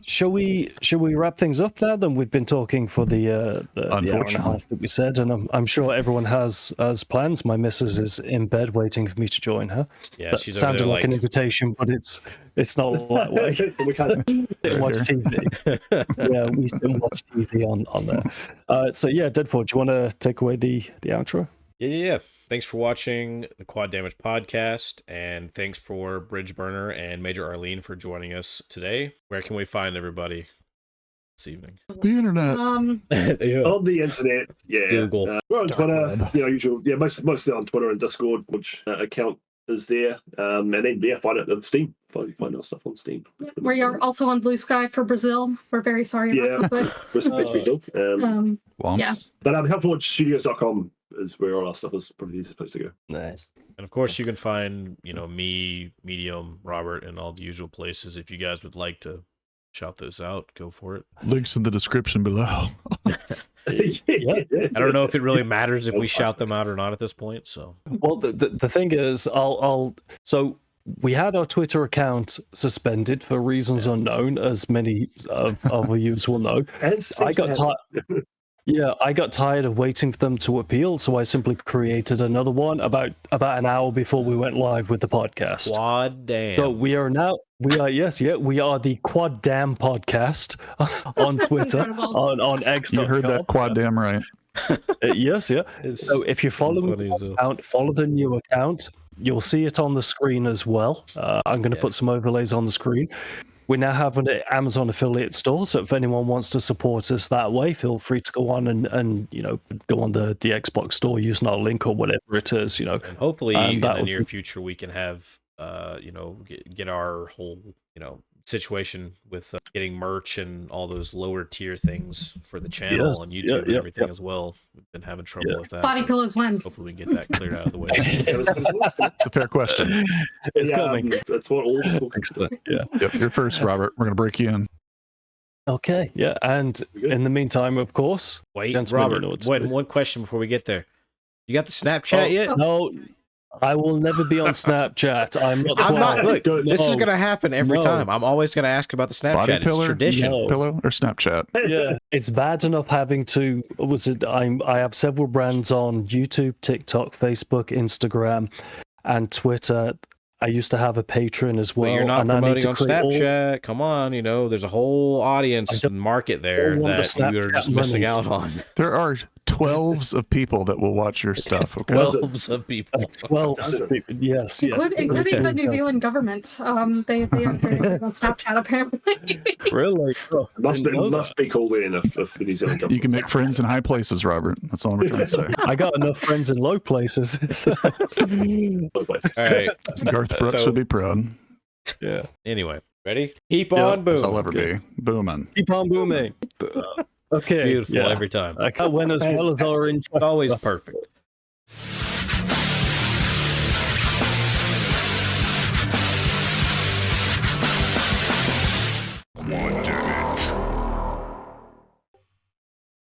Shall we wrap things up now? Then we've been talking for the hour and a half that we said, and I'm sure everyone has plans. My missus is in bed waiting for me to join her. Yeah, That she's over sounded there, like an invitation, but it's not that way. We can't. Sit and watch TV. Yeah, we sit and watch TV on there. So yeah, Deadforge, do you want to take away the outro? Yeah. Thanks for watching the Quad Damage podcast, and thanks for Bridgeburner and Major Arlene for joining us today. Where can we find everybody this evening? The internet. On the internet, yeah. Google. We're on Twitter, usual. Yeah, mostly on Twitter and Discord, which account is there. And then find it on Steam. Find our stuff on Steam. We are also on Blue Sky for Brazil. We're very sorry about that. Yeah. But hellforgestudios.com is where all our stuff is. Probably the easiest place to go. Nice. And of course, you can find, me, Medium, Robert, and all the usual places. If you guys would like to shout those out, go for it. Links in the description below. I don't know if it really matters if we shout them out or not at this point. So, well, the thing is, so we had our Twitter account suspended for reasons unknown, as many of our users will know. I got tired. Yeah, I got tired of waiting for them to appeal, so I simply created another one about an hour before we went live with the podcast. Quad Damn. So we are the Quad Damn podcast on Twitter, on X. You heard that Quad Damn right. Yes. So if you're following the account, follow the new account. You'll see it on the screen as well. I'm going to put some overlays on the screen. We now have an Amazon affiliate store, so if anyone wants to support us that way, feel free to go on and go on the Xbox store using our link or whatever it is, And hopefully in the near future we can have get our whole situation with getting merch and all those lower tier things for the channel and YouTube and everything as well. We've been having trouble with that. Body pillows when. Hopefully we can get that cleared out of the way. It's a fair question. It's coming. That's what all people Yep, you're first, Robert. We're going to break you in. Okay, yeah. And in the meantime, of course... Wait, Robert, one question before we get there. You got the Snapchat yet? No, I will never be on Snapchat. I'm not. Look, this is going to happen every time. I'm always going to ask about the Snapchat. It's tradition. Pillow or Snapchat? Yeah, it's bad enough having to. I have several brands on YouTube, TikTok, Facebook, Instagram, and Twitter. I used to have a Patreon as well. But you're not promoting on Snapchat. Come on, there's a whole audience and market there that you're just missing out on. There are 12s of people that will watch your stuff. Okay? 12s of people. 12s of people. Yes. Including the New Zealand government. They are on Snapchat apparently. Really? Oh, must be cool in if the New Zealand government. You can make friends in high places, Robert. That's all we're trying to say. I got enough friends in low places. All right. Garth Brooks would be proud. Yeah. Anyway, ready? Keep on booming. I'll ever be booming. Keep on booming. Okay. Beautiful every time. I can't win as well as our intro. Always perfect.